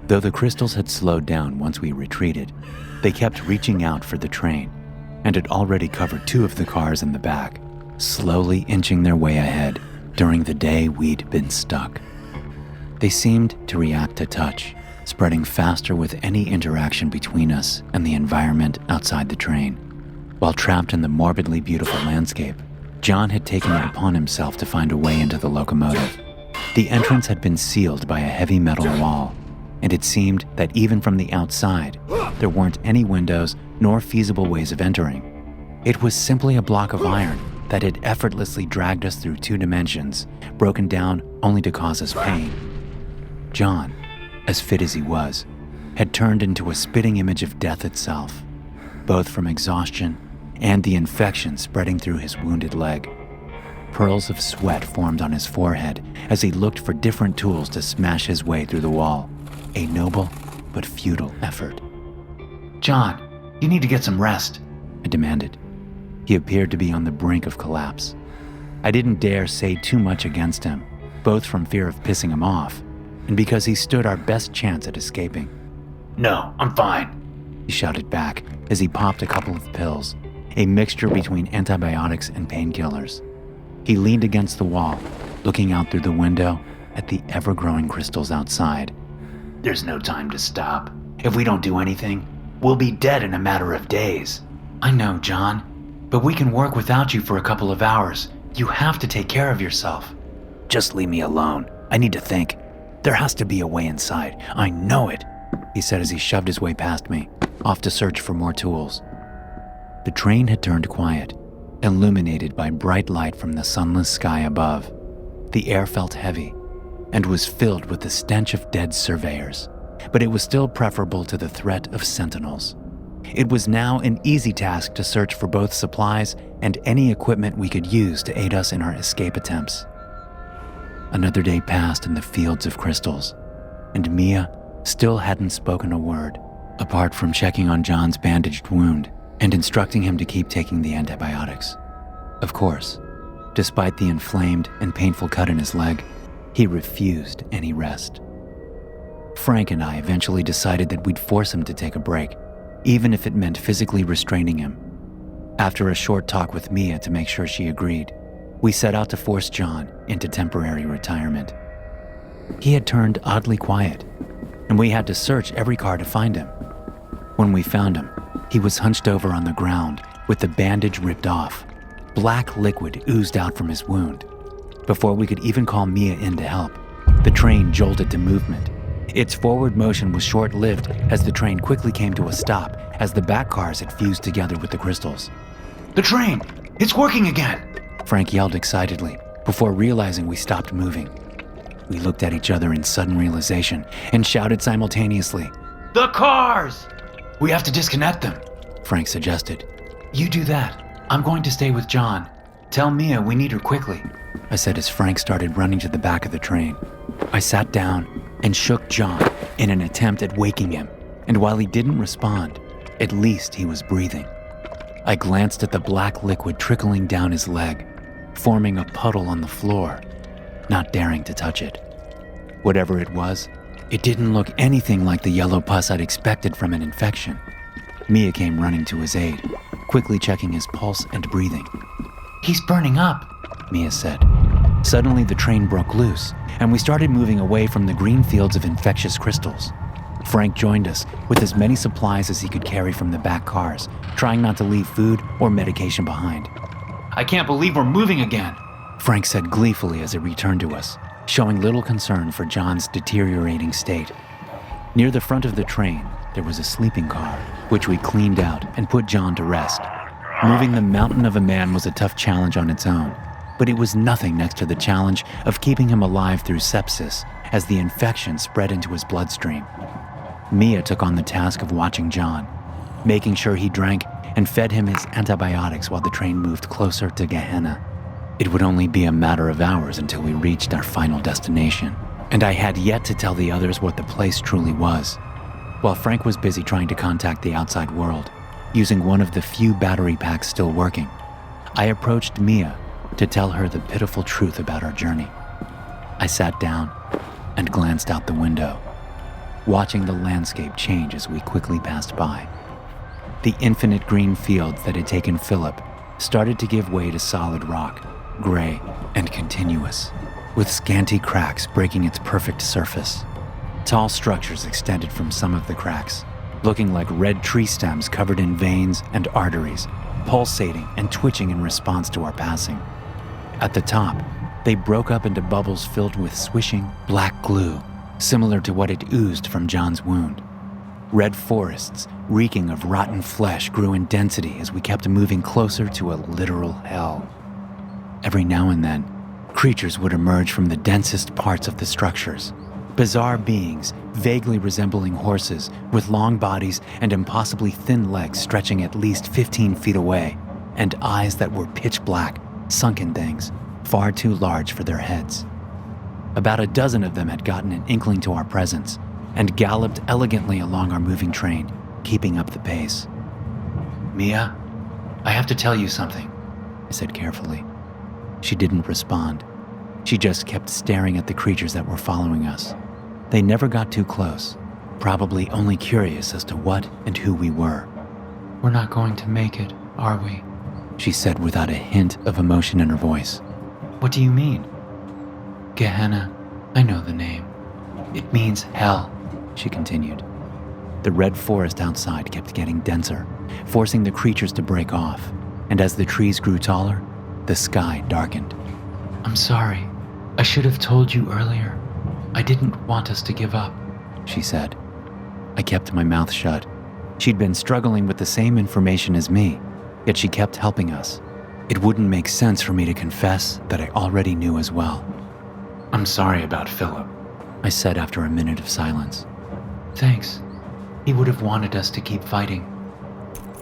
Though the crystals had slowed down once we retreated, they kept reaching out for the train, and had already covered 2 of the cars in the back, slowly inching their way ahead during the day we'd been stuck. They seemed to react to touch, spreading faster with any interaction between us and the environment outside the train. While trapped in the morbidly beautiful landscape, John had taken it upon himself to find a way into the locomotive. The entrance had been sealed by a heavy metal wall, and it seemed that even from the outside, there weren't any windows nor feasible ways of entering. It was simply a block of iron that had effortlessly dragged us through 2 dimensions, broken down only to cause us pain. John, as fit as he was, had turned into a spitting image of death itself, both from exhaustion and the infection spreading through his wounded leg. Pearls of sweat formed on his forehead as he looked for different tools to smash his way through the wall, a noble but futile effort. John, you need to get some rest, I demanded. He appeared to be on the brink of collapse. I didn't dare say too much against him, both from fear of pissing him off, and because he stood our best chance at escaping. No, I'm fine, he shouted back as he popped a couple of pills, a mixture between antibiotics and painkillers. He leaned against the wall, looking out through the window at the ever-growing crystals outside. There's no time to stop. If we don't do anything, we'll be dead in a matter of days. I know, John, but we can work without you for a couple of hours. You have to take care of yourself. Just leave me alone. I need to think. There has to be a way inside. I know it, he said as he shoved his way past me, off to search for more tools. The train had turned quiet, illuminated by bright light from the sunless sky above. The air felt heavy and was filled with the stench of dead surveyors, but it was still preferable to the threat of sentinels. It was now an easy task to search for both supplies and any equipment we could use to aid us in our escape attempts. Another day passed in the fields of crystals, and Mia still hadn't spoken a word, apart from checking on John's bandaged wound and instructing him to keep taking the antibiotics. Of course, despite the inflamed and painful cut in his leg, he refused any rest. Frank and I eventually decided that we'd force him to take a break, even if it meant physically restraining him. After a short talk with Mia to make sure she agreed, we set out to force John into temporary retirement. He had turned oddly quiet, and we had to search every car to find him. When we found him, he was hunched over on the ground with the bandage ripped off. Black liquid oozed out from his wound. Before we could even call Mia in to help, the train jolted to movement. Its forward motion was short-lived as the train quickly came to a stop as the back cars had fused together with the crystals. The train! It's working again! Frank yelled excitedly before realizing we stopped moving. We looked at each other in sudden realization and shouted simultaneously, The cars! We have to disconnect them, Frank suggested. You do that. I'm going to stay with John. Tell Mia we need her quickly, I said as Frank started running to the back of the train. I sat down and shook John in an attempt at waking him, and while he didn't respond, at least he was breathing. I glanced at the black liquid trickling down his leg, forming a puddle on the floor, not daring to touch it. Whatever it was, it didn't look anything like the yellow pus I'd expected from an infection. Mia came running to his aid, quickly checking his pulse and breathing. He's burning up, Mia said. Suddenly the train broke loose, and we started moving away from the green fields of infectious crystals. Frank joined us with as many supplies as he could carry from the back cars, trying not to leave food or medication behind. I can't believe we're moving again, Frank said gleefully as it returned to us, showing little concern for John's deteriorating state. Near the front of the train, there was a sleeping car, which we cleaned out and put John to rest. Moving the mountain of a man was a tough challenge on its own, but it was nothing next to the challenge of keeping him alive through sepsis as the infection spread into his bloodstream. Mia took on the task of watching John, making sure he drank and fed him his antibiotics while the train moved closer to Gehenna. It would only be a matter of hours until we reached our final destination, and I had yet to tell the others what the place truly was. While Frank was busy trying to contact the outside world, using one of the few battery packs still working, I approached Mia to tell her the pitiful truth about our journey. I sat down and glanced out the window, watching the landscape change as we quickly passed by. The infinite green fields that had taken Philip started to give way to solid rock, gray and continuous, with scanty cracks breaking its perfect surface. Tall structures extended from some of the cracks, looking like red tree stems covered in veins and arteries, pulsating and twitching in response to our passing. At the top, they broke up into bubbles filled with swishing black glue, similar to what had oozed from John's wound. Red forests, reeking of rotten flesh, grew in density as we kept moving closer to a literal hell. Every now and then, creatures would emerge from the densest parts of the structures. Bizarre beings, vaguely resembling horses, with long bodies and impossibly thin legs stretching at least 15 feet away, and eyes that were pitch black, sunken things, far too large for their heads. About a dozen of them had gotten an inkling to our presence and galloped elegantly along our moving train, keeping up the pace. Mia, I have to tell you something, I said carefully. She didn't respond. She just kept staring at the creatures that were following us. They never got too close, probably only curious as to what and who we were. We're not going to make it, are we? She said without a hint of emotion in her voice. What do you mean? Gehenna, I know the name. It means hell, she continued. The red forest outside kept getting denser, forcing the creatures to break off, and as the trees grew taller, the sky darkened. I'm sorry. I should have told you earlier. I didn't want us to give up, she said. I kept my mouth shut. She'd been struggling with the same information as me, yet she kept helping us. It wouldn't make sense for me to confess that I already knew as well. I'm sorry about Philip, I said after a minute of silence. Thanks. He would have wanted us to keep fighting.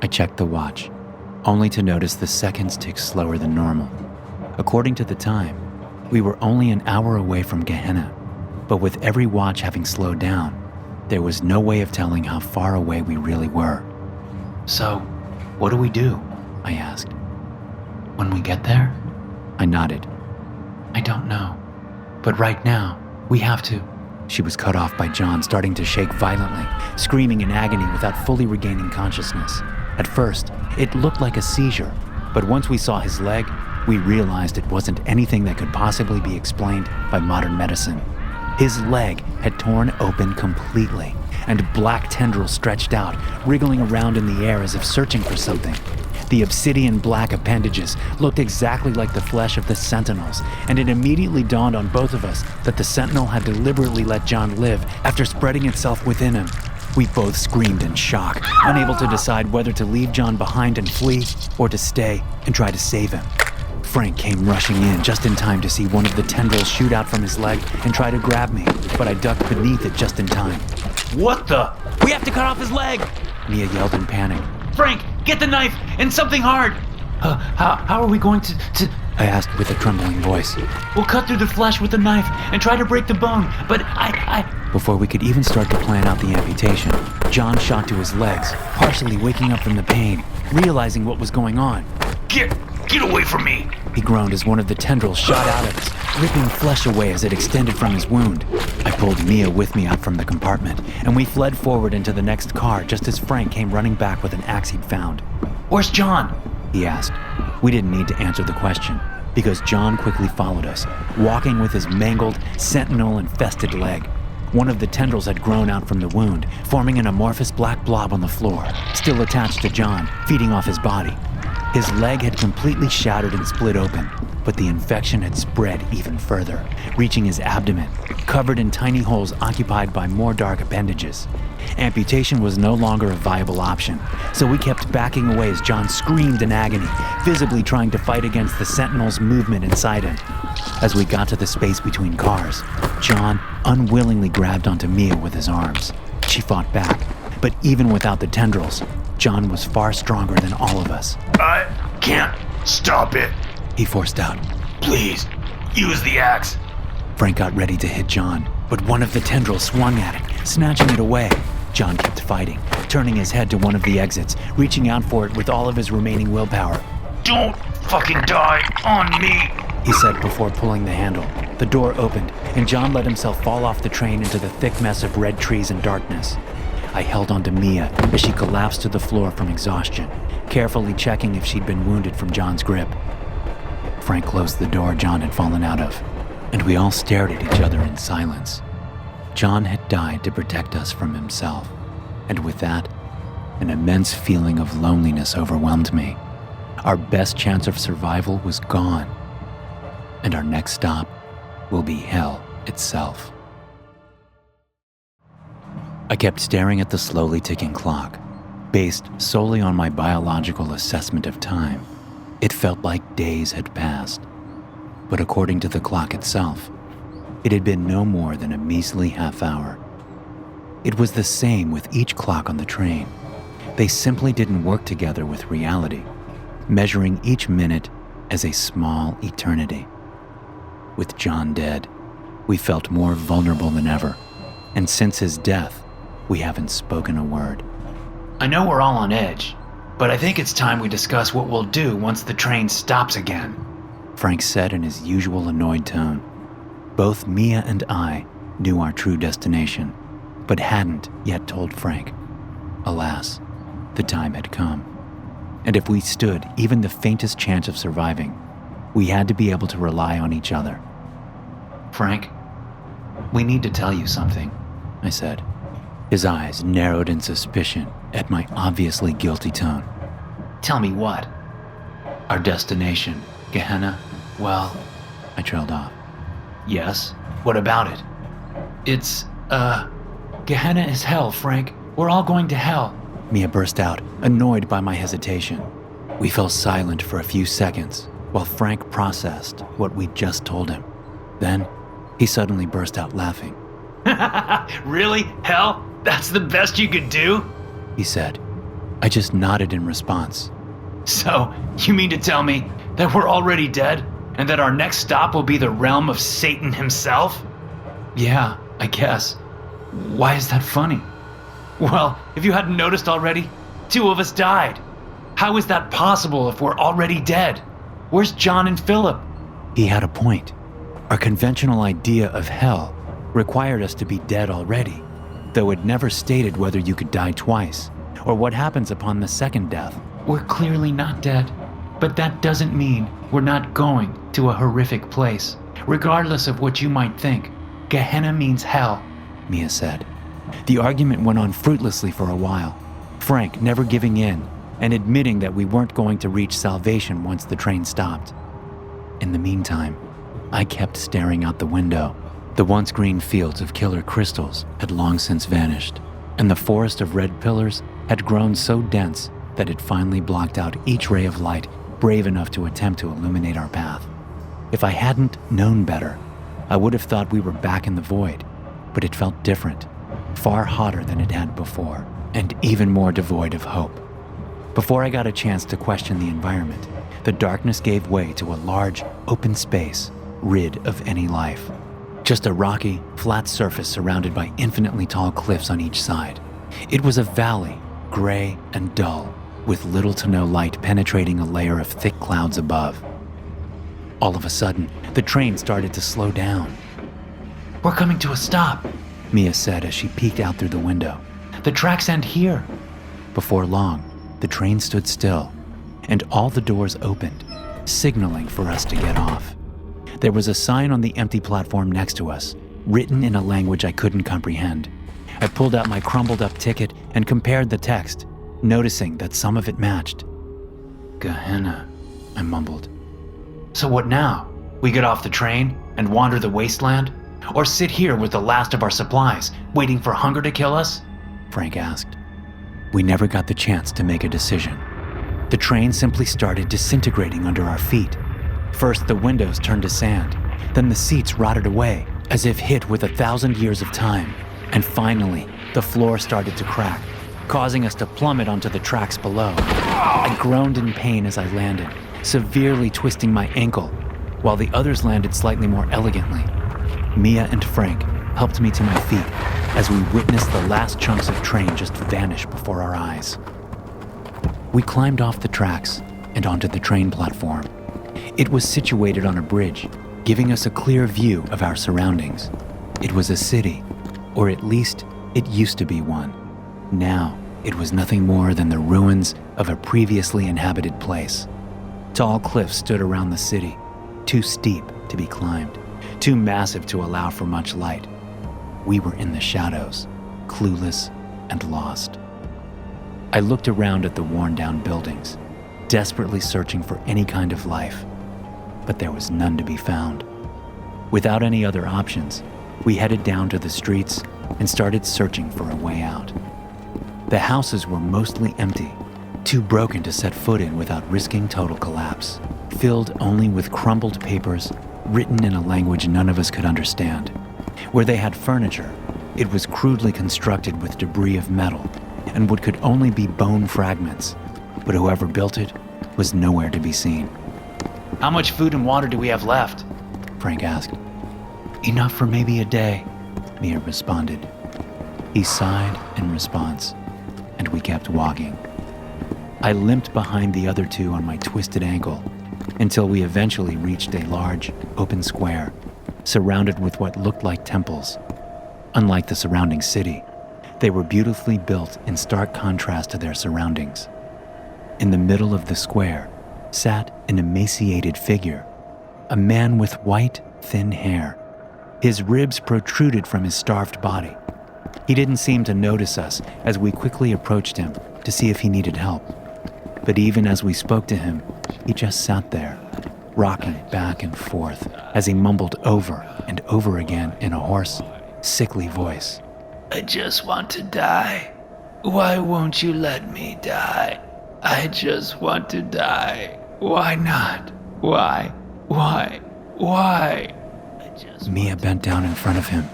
I checked the watch, only to notice the seconds ticked slower than normal. According to the time, we were only an hour away from Gehenna, but with every watch having slowed down, there was no way of telling how far away we really were. So, what do we do? I asked. When we get there? I nodded. I don't know, but right now, we have to. She was cut off by John, starting to shake violently, screaming in agony without fully regaining consciousness. At first, it looked like a seizure, but once we saw his leg, we realized it wasn't anything that could possibly be explained by modern medicine. His leg had torn open completely, and black tendrils stretched out, wriggling around in the air as if searching for something. The obsidian black appendages looked exactly like the flesh of the Sentinels, and it immediately dawned on both of us that the Sentinel had deliberately let John live after spreading itself within him. We both screamed in shock, unable to decide whether to leave John behind and flee, or to stay and try to save him. Frank came rushing in just in time to see one of the tendrils shoot out from his leg and try to grab me, but I ducked beneath it just in time. What the? "We have to cut off his leg!" Mia yelled in panic. Frank, get the knife and something hard! How are we going to... I asked with a trembling voice. We'll cut through the flesh with a knife and try to break the bone, but Before we could even start to plan out the amputation, John shot to his legs, partially waking up from the pain, realizing what was going on. Get away from me! He groaned as one of the tendrils shot out at us, ripping flesh away as it extended from his wound. I pulled Mia with me out from the compartment, and we fled forward into the next car just as Frank came running back with an axe he'd found. Where's John? He asked. We didn't need to answer the question, because John quickly followed us, walking with his mangled, sentinel-infested leg. One of the tendrils had grown out from the wound, forming an amorphous black blob on the floor, still attached to John, feeding off his body. His leg had completely shattered and split open, but the infection had spread even further, reaching his abdomen, covered in tiny holes occupied by more dark appendages. Amputation was no longer a viable option, so we kept backing away as John screamed in agony, visibly trying to fight against the Sentinel's movement inside him. As we got to the space between cars, John unwillingly grabbed onto Mia with his arms. She fought back, but even without the tendrils, John was far stronger than all of us. I can't stop it. He forced out. Please, use the axe. Frank got ready to hit John, but one of the tendrils swung at it, snatching it away. John kept fighting, turning his head to one of the exits, reaching out for it with all of his remaining willpower. Don't fucking die on me, he said before pulling the handle. The door opened, and John let himself fall off the train into the thick mess of red trees and darkness. I held onto Mia as she collapsed to the floor from exhaustion, carefully checking if she'd been wounded from John's grip. Frank closed the door John had fallen out of, and we all stared at each other in silence. John had died to protect us from himself, and with that, an immense feeling of loneliness overwhelmed me. Our best chance of survival was gone, and our next stop will be hell itself. I kept staring at the slowly ticking clock, based solely on my biological assessment of time. It felt like days had passed, but according to the clock itself, it had been no more than a measly half hour. It was the same with each clock on the train. They simply didn't work together with reality, measuring each minute as a small eternity. With John dead, we felt more vulnerable than ever, and since his death, we haven't spoken a word. I know we're all on edge, but I think it's time we discuss what we'll do once the train stops again, Frank said in his usual annoyed tone. Both Mia and I knew our true destination, but hadn't yet told Frank. Alas, the time had come. And if we stood even the faintest chance of surviving, we had to be able to rely on each other. Frank, we need to tell you something, I said. His eyes narrowed in suspicion at my obviously guilty tone. Tell me what? Our destination, Gehenna, well... I trailed off. Yes? What about it? It's, Gehenna is hell, Frank. We're all going to hell. Mia burst out, annoyed by my hesitation. We fell silent for a few seconds while Frank processed what we'd just told him. Then, he suddenly burst out laughing. Really? Hell? That's the best you could do? He said. I just nodded in response. So, you mean to tell me that we're already dead, and that our next stop will be the realm of Satan himself? Yeah, I guess. Why is that funny? Well, if you hadn't noticed already, 2 of us died. How is that possible if we're already dead? Where's John and Philip? He had a point. Our conventional idea of hell required us to be dead already, though it never stated whether you could die twice, or what happens upon the second death. We're clearly not dead, but that doesn't mean we're not going to a horrific place. Regardless of what you might think, Gehenna means hell, Mia said. The argument went on fruitlessly for a while, Frank never giving in and admitting that we weren't going to reach salvation once the train stopped. In the meantime, I kept staring out the window. The once green fields of killer crystals had long since vanished, and the forest of red pillars had grown so dense that it finally blocked out each ray of light brave enough to attempt to illuminate our path. If I hadn't known better, I would have thought we were back in the void, but it felt different, far hotter than it had before, and even more devoid of hope. Before I got a chance to question the environment, the darkness gave way to a large, open space, rid of any life. Just a rocky, flat surface surrounded by infinitely tall cliffs on each side. It was a valley, gray and dull, with little to no light penetrating a layer of thick clouds above. All of a sudden, the train started to slow down. We're coming to a stop, Mia said as she peeked out through the window. the tracks end here. Before long, the train stood still, and all the doors opened, signaling for us to get off. There was a sign on the empty platform next to us, written in a language I couldn't comprehend. I pulled out my crumbled up ticket and compared the text, noticing that some of it matched. Gehenna, I mumbled. So what now? We get off the train and wander the wasteland? Or sit here with the last of our supplies, waiting for hunger to kill us? Frank asked. We never got the chance to make a decision. The train simply started disintegrating under our feet. First, the windows turned to sand. Then the seats rotted away, as if hit with 1,000 years of time. And finally, the floor started to crack, causing us to plummet onto the tracks below. I groaned in pain as I landed, severely twisting my ankle, while the others landed slightly more elegantly. Mia and Frank helped me to my feet as we witnessed the last chunks of train just vanish before our eyes. We climbed off the tracks and onto the train platform. It was situated on a bridge, giving us a clear view of our surroundings. It was a city, or at least it used to be one. Now, it was nothing more than the ruins of a previously inhabited place. Tall cliffs stood around the city, too steep to be climbed, too massive to allow for much light. We were in the shadows, clueless and lost. I looked around at the worn-down buildings, desperately searching for any kind of life, but there was none to be found. Without any other options, we headed down to the streets and started searching for a way out. The houses were mostly empty, too broken to set foot in without risking total collapse, filled only with crumbled papers written in a language none of us could understand. Where they had furniture, it was crudely constructed with debris of metal and what could only be bone fragments, but whoever built it was nowhere to be seen. How much food and water do we have left? Frank asked. Enough for maybe a day, Mia responded. He sighed in response, and we kept walking. I limped behind the other two on my twisted ankle until we eventually reached a large, open square, surrounded with what looked like temples. Unlike the surrounding city, they were beautifully built in stark contrast to their surroundings. In the middle of the square sat an emaciated figure, a man with white, thin hair. His ribs protruded from his starved body. He didn't seem to notice us as we quickly approached him to see if he needed help. But even as we spoke to him, he just sat there, rocking back and forth as he mumbled over and over again in a hoarse, sickly voice. I just want to die. Why won't you let me die? I just want to die. Why not? Why? Mia bent down in front of him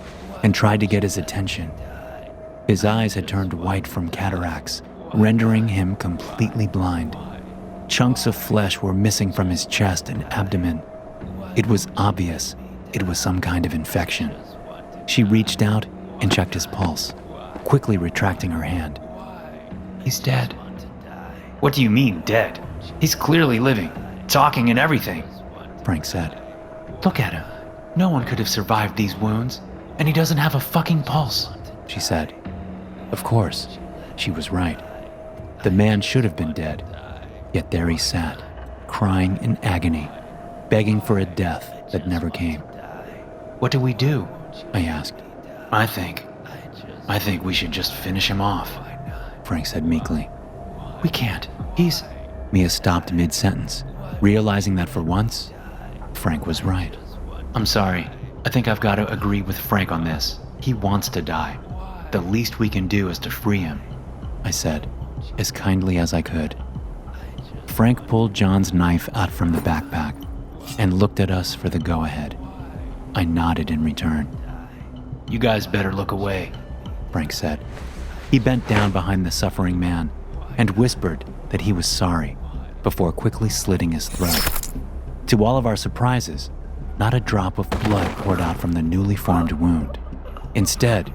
and tried to get his attention. His eyes had turned white from cataracts, rendering him completely blind. Chunks of flesh were missing from his chest and abdomen. It was obvious it was some kind of infection. She reached out and checked his pulse, quickly retracting her hand. He's dead. What do you mean, dead? He's clearly living, talking and everything, Frank said. Look at him. No one could have survived these wounds, and he doesn't have a fucking pulse, she said. Of course, she was right. The man should have been dead, yet there he sat, crying in agony, begging for a death that never came. What do we do? I asked. I think we should just finish him off, Frank said meekly. We can't. Mia stopped mid-sentence, realizing that for once, Frank was right. I'm sorry. I think I've got to agree with Frank on this. He wants to die. The least we can do is to free him, I said, as kindly as I could. Frank pulled John's knife out from the backpack and looked at us for the go-ahead. I nodded in return. You guys better look away, Frank said. He bent down behind the suffering man and whispered that he was sorry, before quickly slitting his throat. To all of our surprises, not a drop of blood poured out from the newly formed wound. Instead,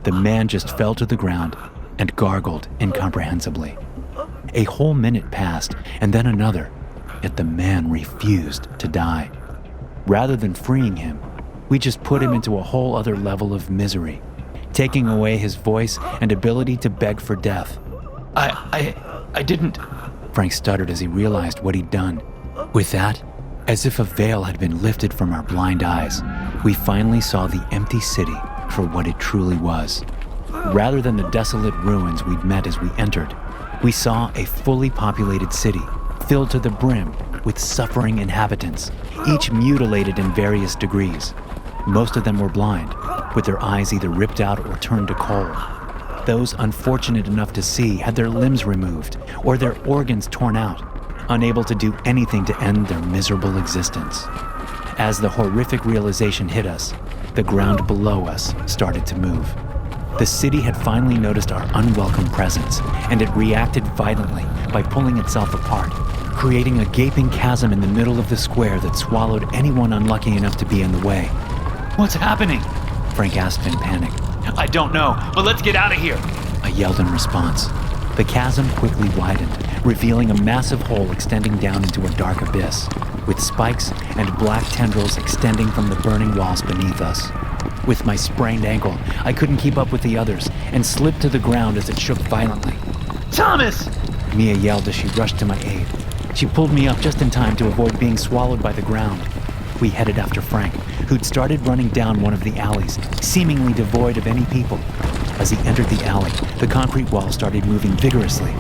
the man just fell to the ground and gargled incomprehensibly. A whole minute passed, and then another, yet the man refused to die. Rather than freeing him, we just put him into a whole other level of misery, taking away his voice and ability to beg for death. I didn't. Frank stuttered as he realized what he'd done. With that, as if a veil had been lifted from our blind eyes, we finally saw the empty city for what it truly was. Rather than the desolate ruins we'd met as we entered, we saw a fully populated city filled to the brim with suffering inhabitants, each mutilated in various degrees. Most of them were blind, with their eyes either ripped out or turned to coal. Those unfortunate enough to see had their limbs removed or their organs torn out, unable to do anything to end their miserable existence. As the horrific realization hit us, the ground below us started to move. The city had finally noticed our unwelcome presence, and it reacted violently by pulling itself apart, creating a gaping chasm in the middle of the square that swallowed anyone unlucky enough to be in the way. What's happening? Frank asked in panic. I don't know, but let's get out of here. I yelled in response. The chasm quickly widened, revealing a massive hole extending down into a dark abyss, with spikes and black tendrils extending from the burning walls beneath us. With my sprained ankle, I couldn't keep up with the others and slipped to the ground as it shook violently. Thomas! Mia yelled as she rushed to my aid. She pulled me up just in time to avoid being swallowed by the ground. We headed after Frank, who'd started running down one of the alleys, seemingly devoid of any people. As he entered the alley, the concrete wall started moving vigorously.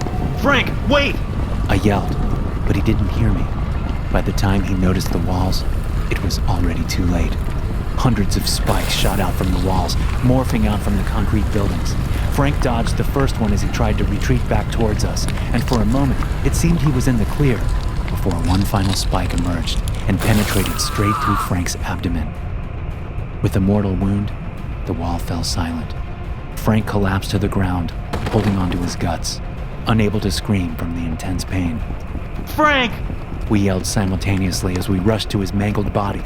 Frank, wait! I yelled, but he didn't hear me. By the time he noticed the walls, it was already too late. Hundreds of spikes shot out from the walls, morphing out from the concrete buildings. Frank dodged the first one as he tried to retreat back towards us, and for a moment, it seemed he was in the clear, before one final spike emerged and penetrated straight through Frank's abdomen. With a mortal wound, the wall fell silent. Frank collapsed to the ground, holding onto his guts, unable to scream from the intense pain. Frank! We yelled simultaneously as we rushed to his mangled body.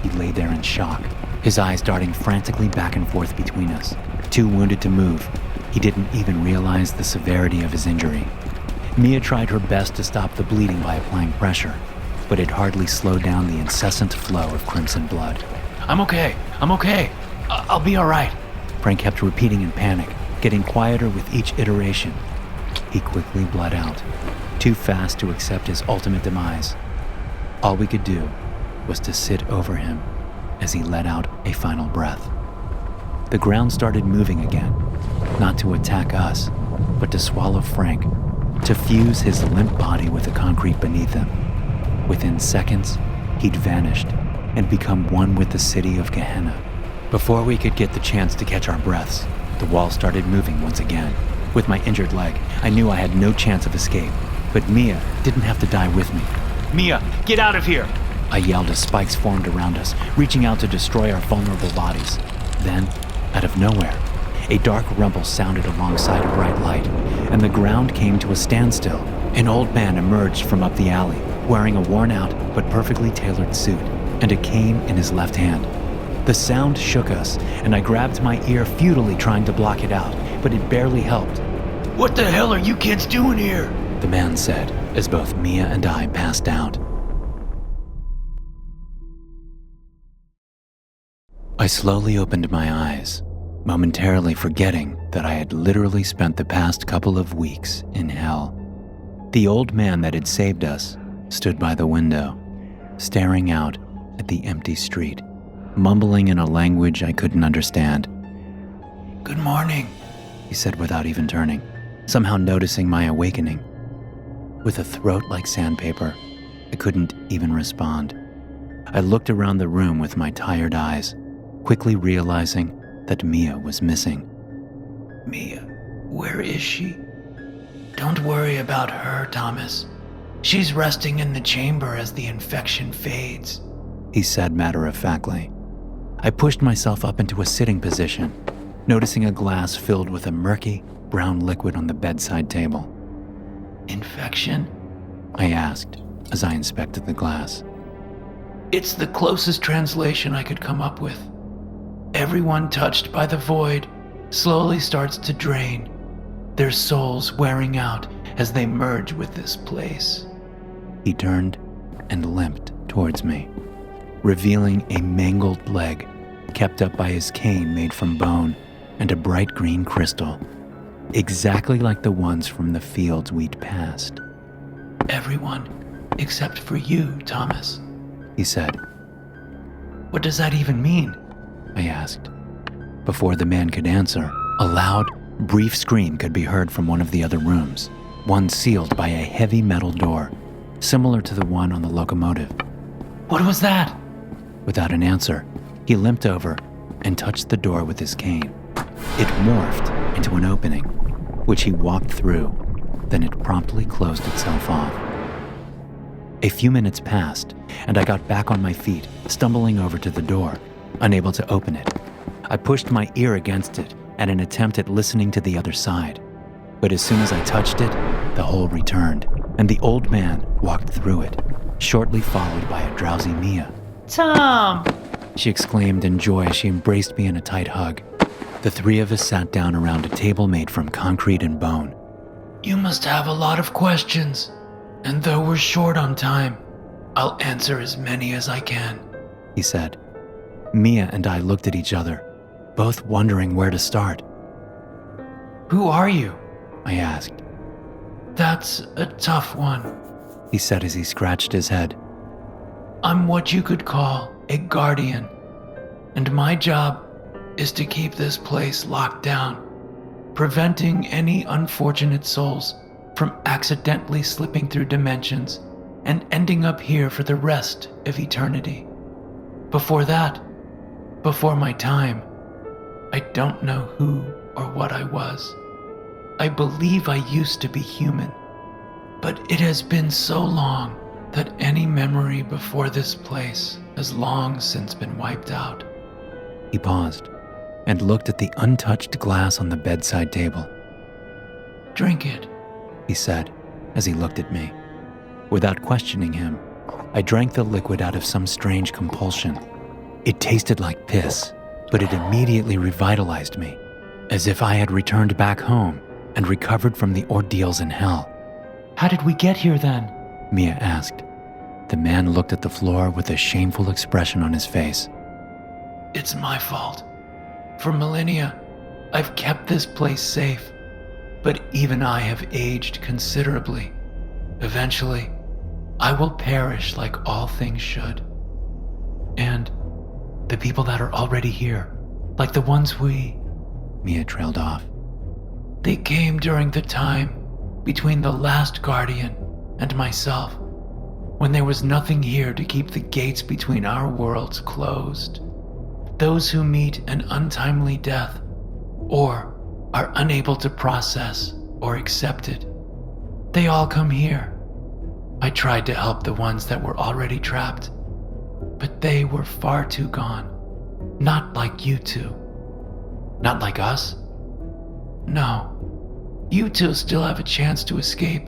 He lay there in shock, his eyes darting frantically back and forth between us. Too wounded to move, he didn't even realize the severity of his injury. Mia tried her best to stop the bleeding by applying pressure, but it hardly slowed down the incessant flow of crimson blood. I'm okay. I'll be all right. Frank kept repeating in panic, getting quieter with each iteration. He quickly bled out, too fast to accept his ultimate demise. All we could do was to sit over him as he let out a final breath. The ground started moving again, not to attack us, but to swallow Frank, to fuse his limp body with the concrete beneath him. Within seconds, he'd vanished and become one with the city of Gehenna. Before we could get the chance to catch our breaths, the wall started moving once again. With my injured leg, I knew I had no chance of escape, but Mia didn't have to die with me. Mia, get out of here! I yelled as spikes formed around us, reaching out to destroy our vulnerable bodies. Then, out of nowhere, a dark rumble sounded alongside a bright light, and the ground came to a standstill. An old man emerged from up the alley, wearing a worn-out but perfectly tailored suit, and a cane in his left hand. The sound shook us, and I grabbed my ear futilely trying to block it out, but it barely helped. What the hell are you kids doing here? The man said, as both Mia and I passed out. I slowly opened my eyes, momentarily forgetting that I had literally spent the past couple of weeks in hell. The old man that had saved us stood by the window, staring out at the empty street, mumbling in a language I couldn't understand. Good morning, he said without even turning, somehow noticing my awakening. With a throat like sandpaper, I couldn't even respond. I looked around the room with my tired eyes, quickly realizing that Mia was missing. Mia, where is she? Don't worry about her, Thomas. She's resting in the chamber as the infection fades, he said matter-of-factly. I pushed myself up into a sitting position, noticing a glass filled with a murky, brown liquid on the bedside table. Infection? I asked as I inspected the glass. It's the closest translation I could come up with. Everyone touched by the void slowly starts to drain, their souls wearing out as they merge with this place. He turned and limped towards me, revealing a mangled leg kept up by his cane made from bone and a bright green crystal, exactly like the ones from the fields we'd passed. Everyone except for you, Thomas, he said. What does that even mean? I asked. Before the man could answer, a loud, brief scream could be heard from one of the other rooms, one sealed by a heavy metal door, similar to the one on the locomotive. What was that? Without an answer, he limped over and touched the door with his cane. It morphed into an opening, which he walked through, then it promptly closed itself off. A few minutes passed, and I got back on my feet, stumbling over to the door, unable to open it. I pushed my ear against it at an attempt at listening to the other side. But as soon as I touched it, the hole returned, and the old man walked through it, shortly followed by a drowsy Mia. Tom! She exclaimed in joy as she embraced me in a tight hug. The three of us sat down around a table made from concrete and bone. You must have a lot of questions, and though we're short on time, I'll answer as many as I can, he said. Mia and I looked at each other, both wondering where to start. Who are you? I asked. That's a tough one, he said as he scratched his head. I'm what you could call a guardian, and my job is to keep this place locked down, preventing any unfortunate souls from accidentally slipping through dimensions and ending up here for the rest of eternity. Before that, before my time, I don't know who or what I was. I believe I used to be human, but it has been so long that any memory before this place has long since been wiped out. He paused and looked at the untouched glass on the bedside table. Drink it, he said as he looked at me. Without questioning him, I drank the liquid out of some strange compulsion. It tasted like piss, but it immediately revitalized me, as if I had returned back home and recovered from the ordeals in hell. How did we get here then? Mia asked. The man looked at the floor with a shameful expression on his face. It's my fault. For millennia, I've kept this place safe, but even I have aged considerably. Eventually, I will perish like all things should. And the people that are already here, like the ones Mia trailed off. They came during the time between the last guardian and myself, when there was nothing here to keep the gates between our worlds closed. Those who meet an untimely death, or are unable to process or accept it, they all come here. I tried to help the ones that were already trapped, but they were far too gone. Not like you two. Not like us? No. You two still have a chance to escape,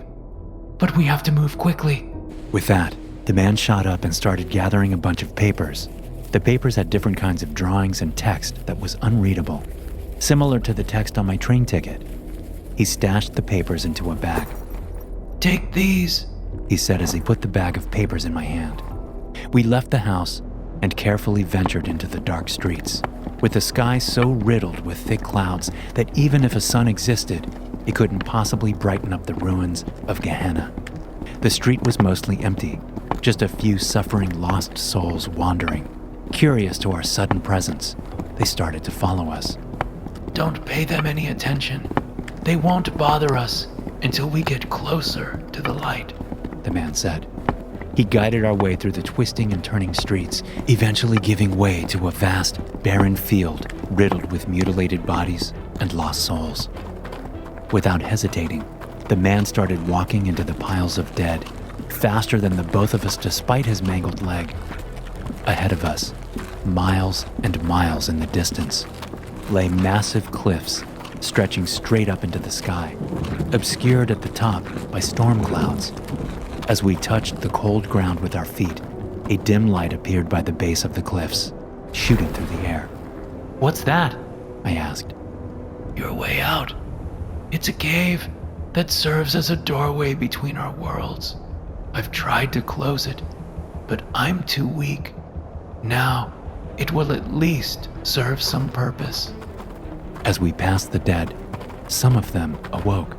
but we have to move quickly. With that, the man shot up and started gathering a bunch of papers. The papers had different kinds of drawings and text that was unreadable, similar to the text on my train ticket. He stashed the papers into a bag. Take these, he said as he put the bag of papers in my hand. We left the house and carefully ventured into the dark streets, with the sky so riddled with thick clouds that even if a sun existed, it couldn't possibly brighten up the ruins of Gehenna. The street was mostly empty, just a few suffering lost souls wandering. Curious to our sudden presence, they started to follow us. Don't pay them any attention. They won't bother us until we get closer to the light, the man said. He guided our way through the twisting and turning streets, eventually giving way to a vast, barren field riddled with mutilated bodies and lost souls. Without hesitating, the man started walking into the piles of dead, faster than the both of us despite his mangled leg. Ahead of us, miles and miles in the distance, lay massive cliffs stretching straight up into the sky, obscured at the top by storm clouds. As we touched the cold ground with our feet, a dim light appeared by the base of the cliffs, shooting through the air. What's that? I asked. Your way out. It's a cave that serves as a doorway between our worlds. I've tried to close it, but I'm too weak. Now, it will at least serve some purpose. As we passed the dead, some of them awoke,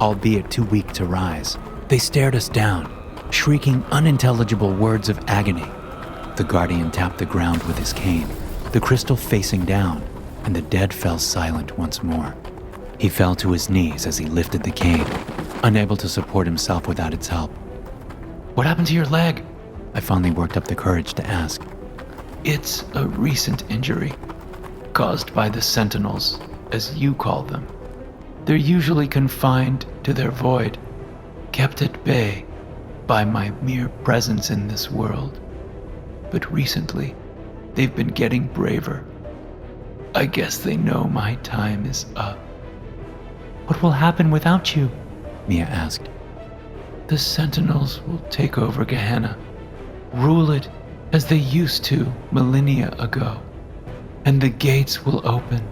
albeit too weak to rise. They stared us down, shrieking unintelligible words of agony. The guardian tapped the ground with his cane, the crystal facing down, and the dead fell silent once more. He fell to his knees as he lifted the cane, unable to support himself without its help. What happened to your leg? I finally worked up the courage to ask. It's a recent injury, caused by the Sentinels, as you call them. They're usually confined to their void, kept at bay by my mere presence in this world. But recently, they've been getting braver. I guess they know my time is up. What will happen without you? Mia asked. The Sentinels will take over Gehenna, rule it as they used to millennia ago, and the gates will open,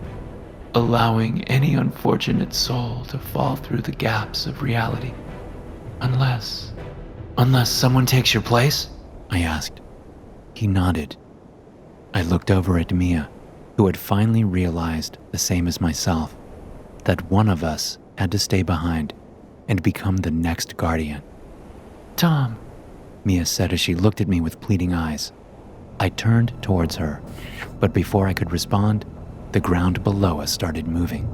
allowing any unfortunate soul to fall through the gaps of reality. Unless someone takes your place? I asked. He nodded. I looked over at Mia, who had finally realized the same as myself, that one of us had to stay behind and become the next guardian. Tom, Mia said as she looked at me with pleading eyes. I turned towards her, but before I could respond, the ground below us started moving.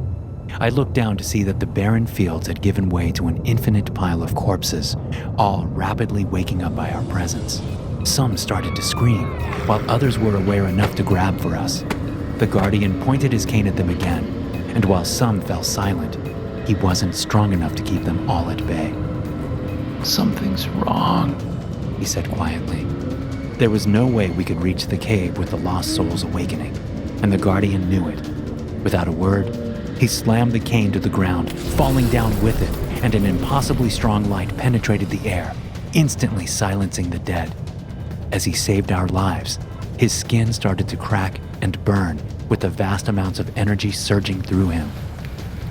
I looked down to see that the barren fields had given way to an infinite pile of corpses, all rapidly waking up by our presence. Some started to scream, while others were aware enough to grab for us. The guardian pointed his cane at them again, and while some fell silent, he wasn't strong enough to keep them all at bay. Something's wrong, he said quietly. There was no way we could reach the cave with the lost souls awakening, and the guardian knew it. Without a word, he slammed the cane to the ground, falling down with it, and an impossibly strong light penetrated the air, instantly silencing the dead. As he saved our lives, his skin started to crack and burn, with the vast amounts of energy surging through him.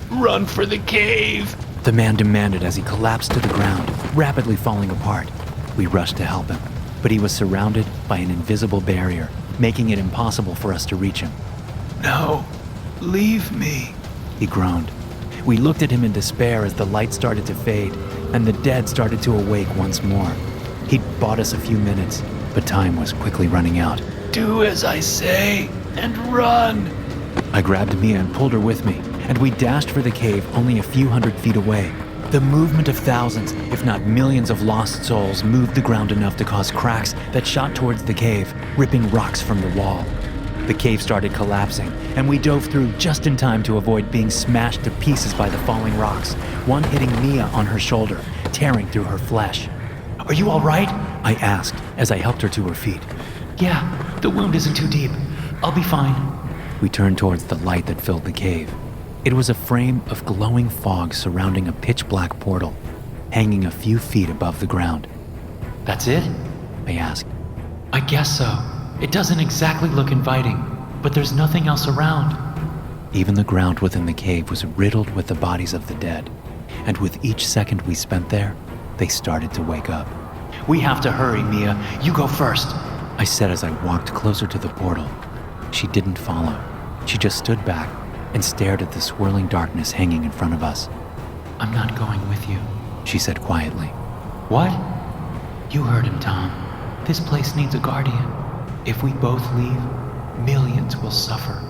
Run for the cave! The man demanded as he collapsed to the ground, rapidly falling apart. We rushed to help him, but he was surrounded by an invisible barrier, making it impossible for us to reach him. No, leave me, he groaned. We looked at him in despair as the light started to fade, and the dead started to awake once more. He'd bought us a few minutes, but time was quickly running out. Do as I say, and run! I grabbed Mia and pulled her with me, and we dashed for the cave only a few hundred feet away. The movement of thousands, if not millions of lost souls moved the ground enough to cause cracks that shot towards the cave, ripping rocks from the wall. The cave started collapsing, and we dove through just in time to avoid being smashed to pieces by the falling rocks, one hitting Mia on her shoulder, tearing through her flesh. Are you all right? I asked as I helped her to her feet. Yeah, the wound isn't too deep. I'll be fine. We turned towards the light that filled the cave. It was a frame of glowing fog surrounding a pitch-black portal, hanging a few feet above the ground. That's it? I asked. I guess so. It doesn't exactly look inviting, but there's nothing else around. Even the ground within the cave was riddled with the bodies of the dead, and with each second we spent there, they started to wake up. We have to hurry, Mia. You go first, I said as I walked closer to the portal. She didn't follow. She just stood back and stared at the swirling darkness hanging in front of us. I'm not going with you, she said quietly. What? You heard him, Tom. This place needs a guardian. If we both leave, millions will suffer.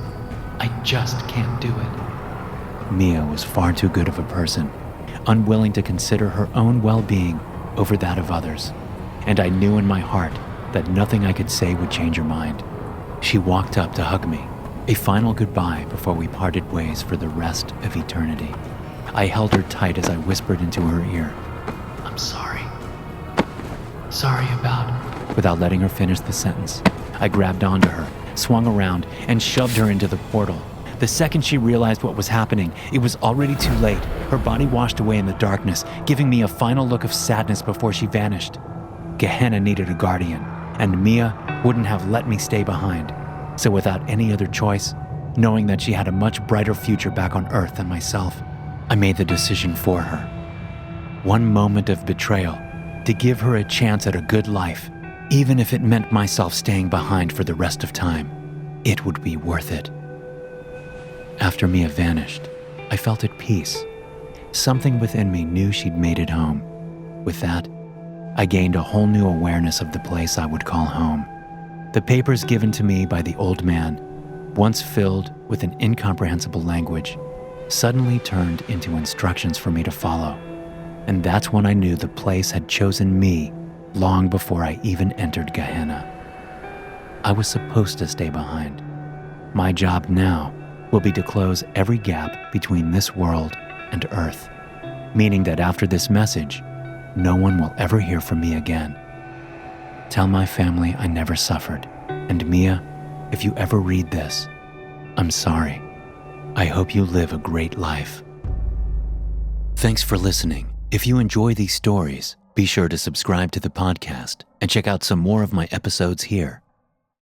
I just can't do it. Mia was far too good of a person, unwilling to consider her own well-being over that of others, and I knew in my heart that nothing I could say would change her mind. She walked up to hug me, a final goodbye before we parted ways for the rest of eternity. I held her tight as I whispered into her ear. I'm sorry. Sorry about... Without letting her finish the sentence, I grabbed onto her, swung around, and shoved her into the portal. The second she realized what was happening, it was already too late. Her body washed away in the darkness, giving me a final look of sadness before she vanished. Gehenna needed a guardian, and Mia wouldn't have let me stay behind. So without any other choice, knowing that she had a much brighter future back on Earth than myself, I made the decision for her. One moment of betrayal, to give her a chance at a good life, even if it meant myself staying behind for the rest of time. It would be worth it. After Mia vanished, I felt at peace. Something within me knew she'd made it home. With that, I gained a whole new awareness of the place I would call home. The papers given to me by the old man, once filled with an incomprehensible language, suddenly turned into instructions for me to follow. And that's when I knew the place had chosen me long before I even entered Gehenna. I was supposed to stay behind. My job now will be to close every gap between this world and Earth, meaning that after this message, no one will ever hear from me again. Tell my family I never suffered, and Mia, if you ever read this, I'm sorry. I hope you live a great life. Thanks for listening. If you enjoy these stories, be sure to subscribe to the podcast and check out some more of my episodes here.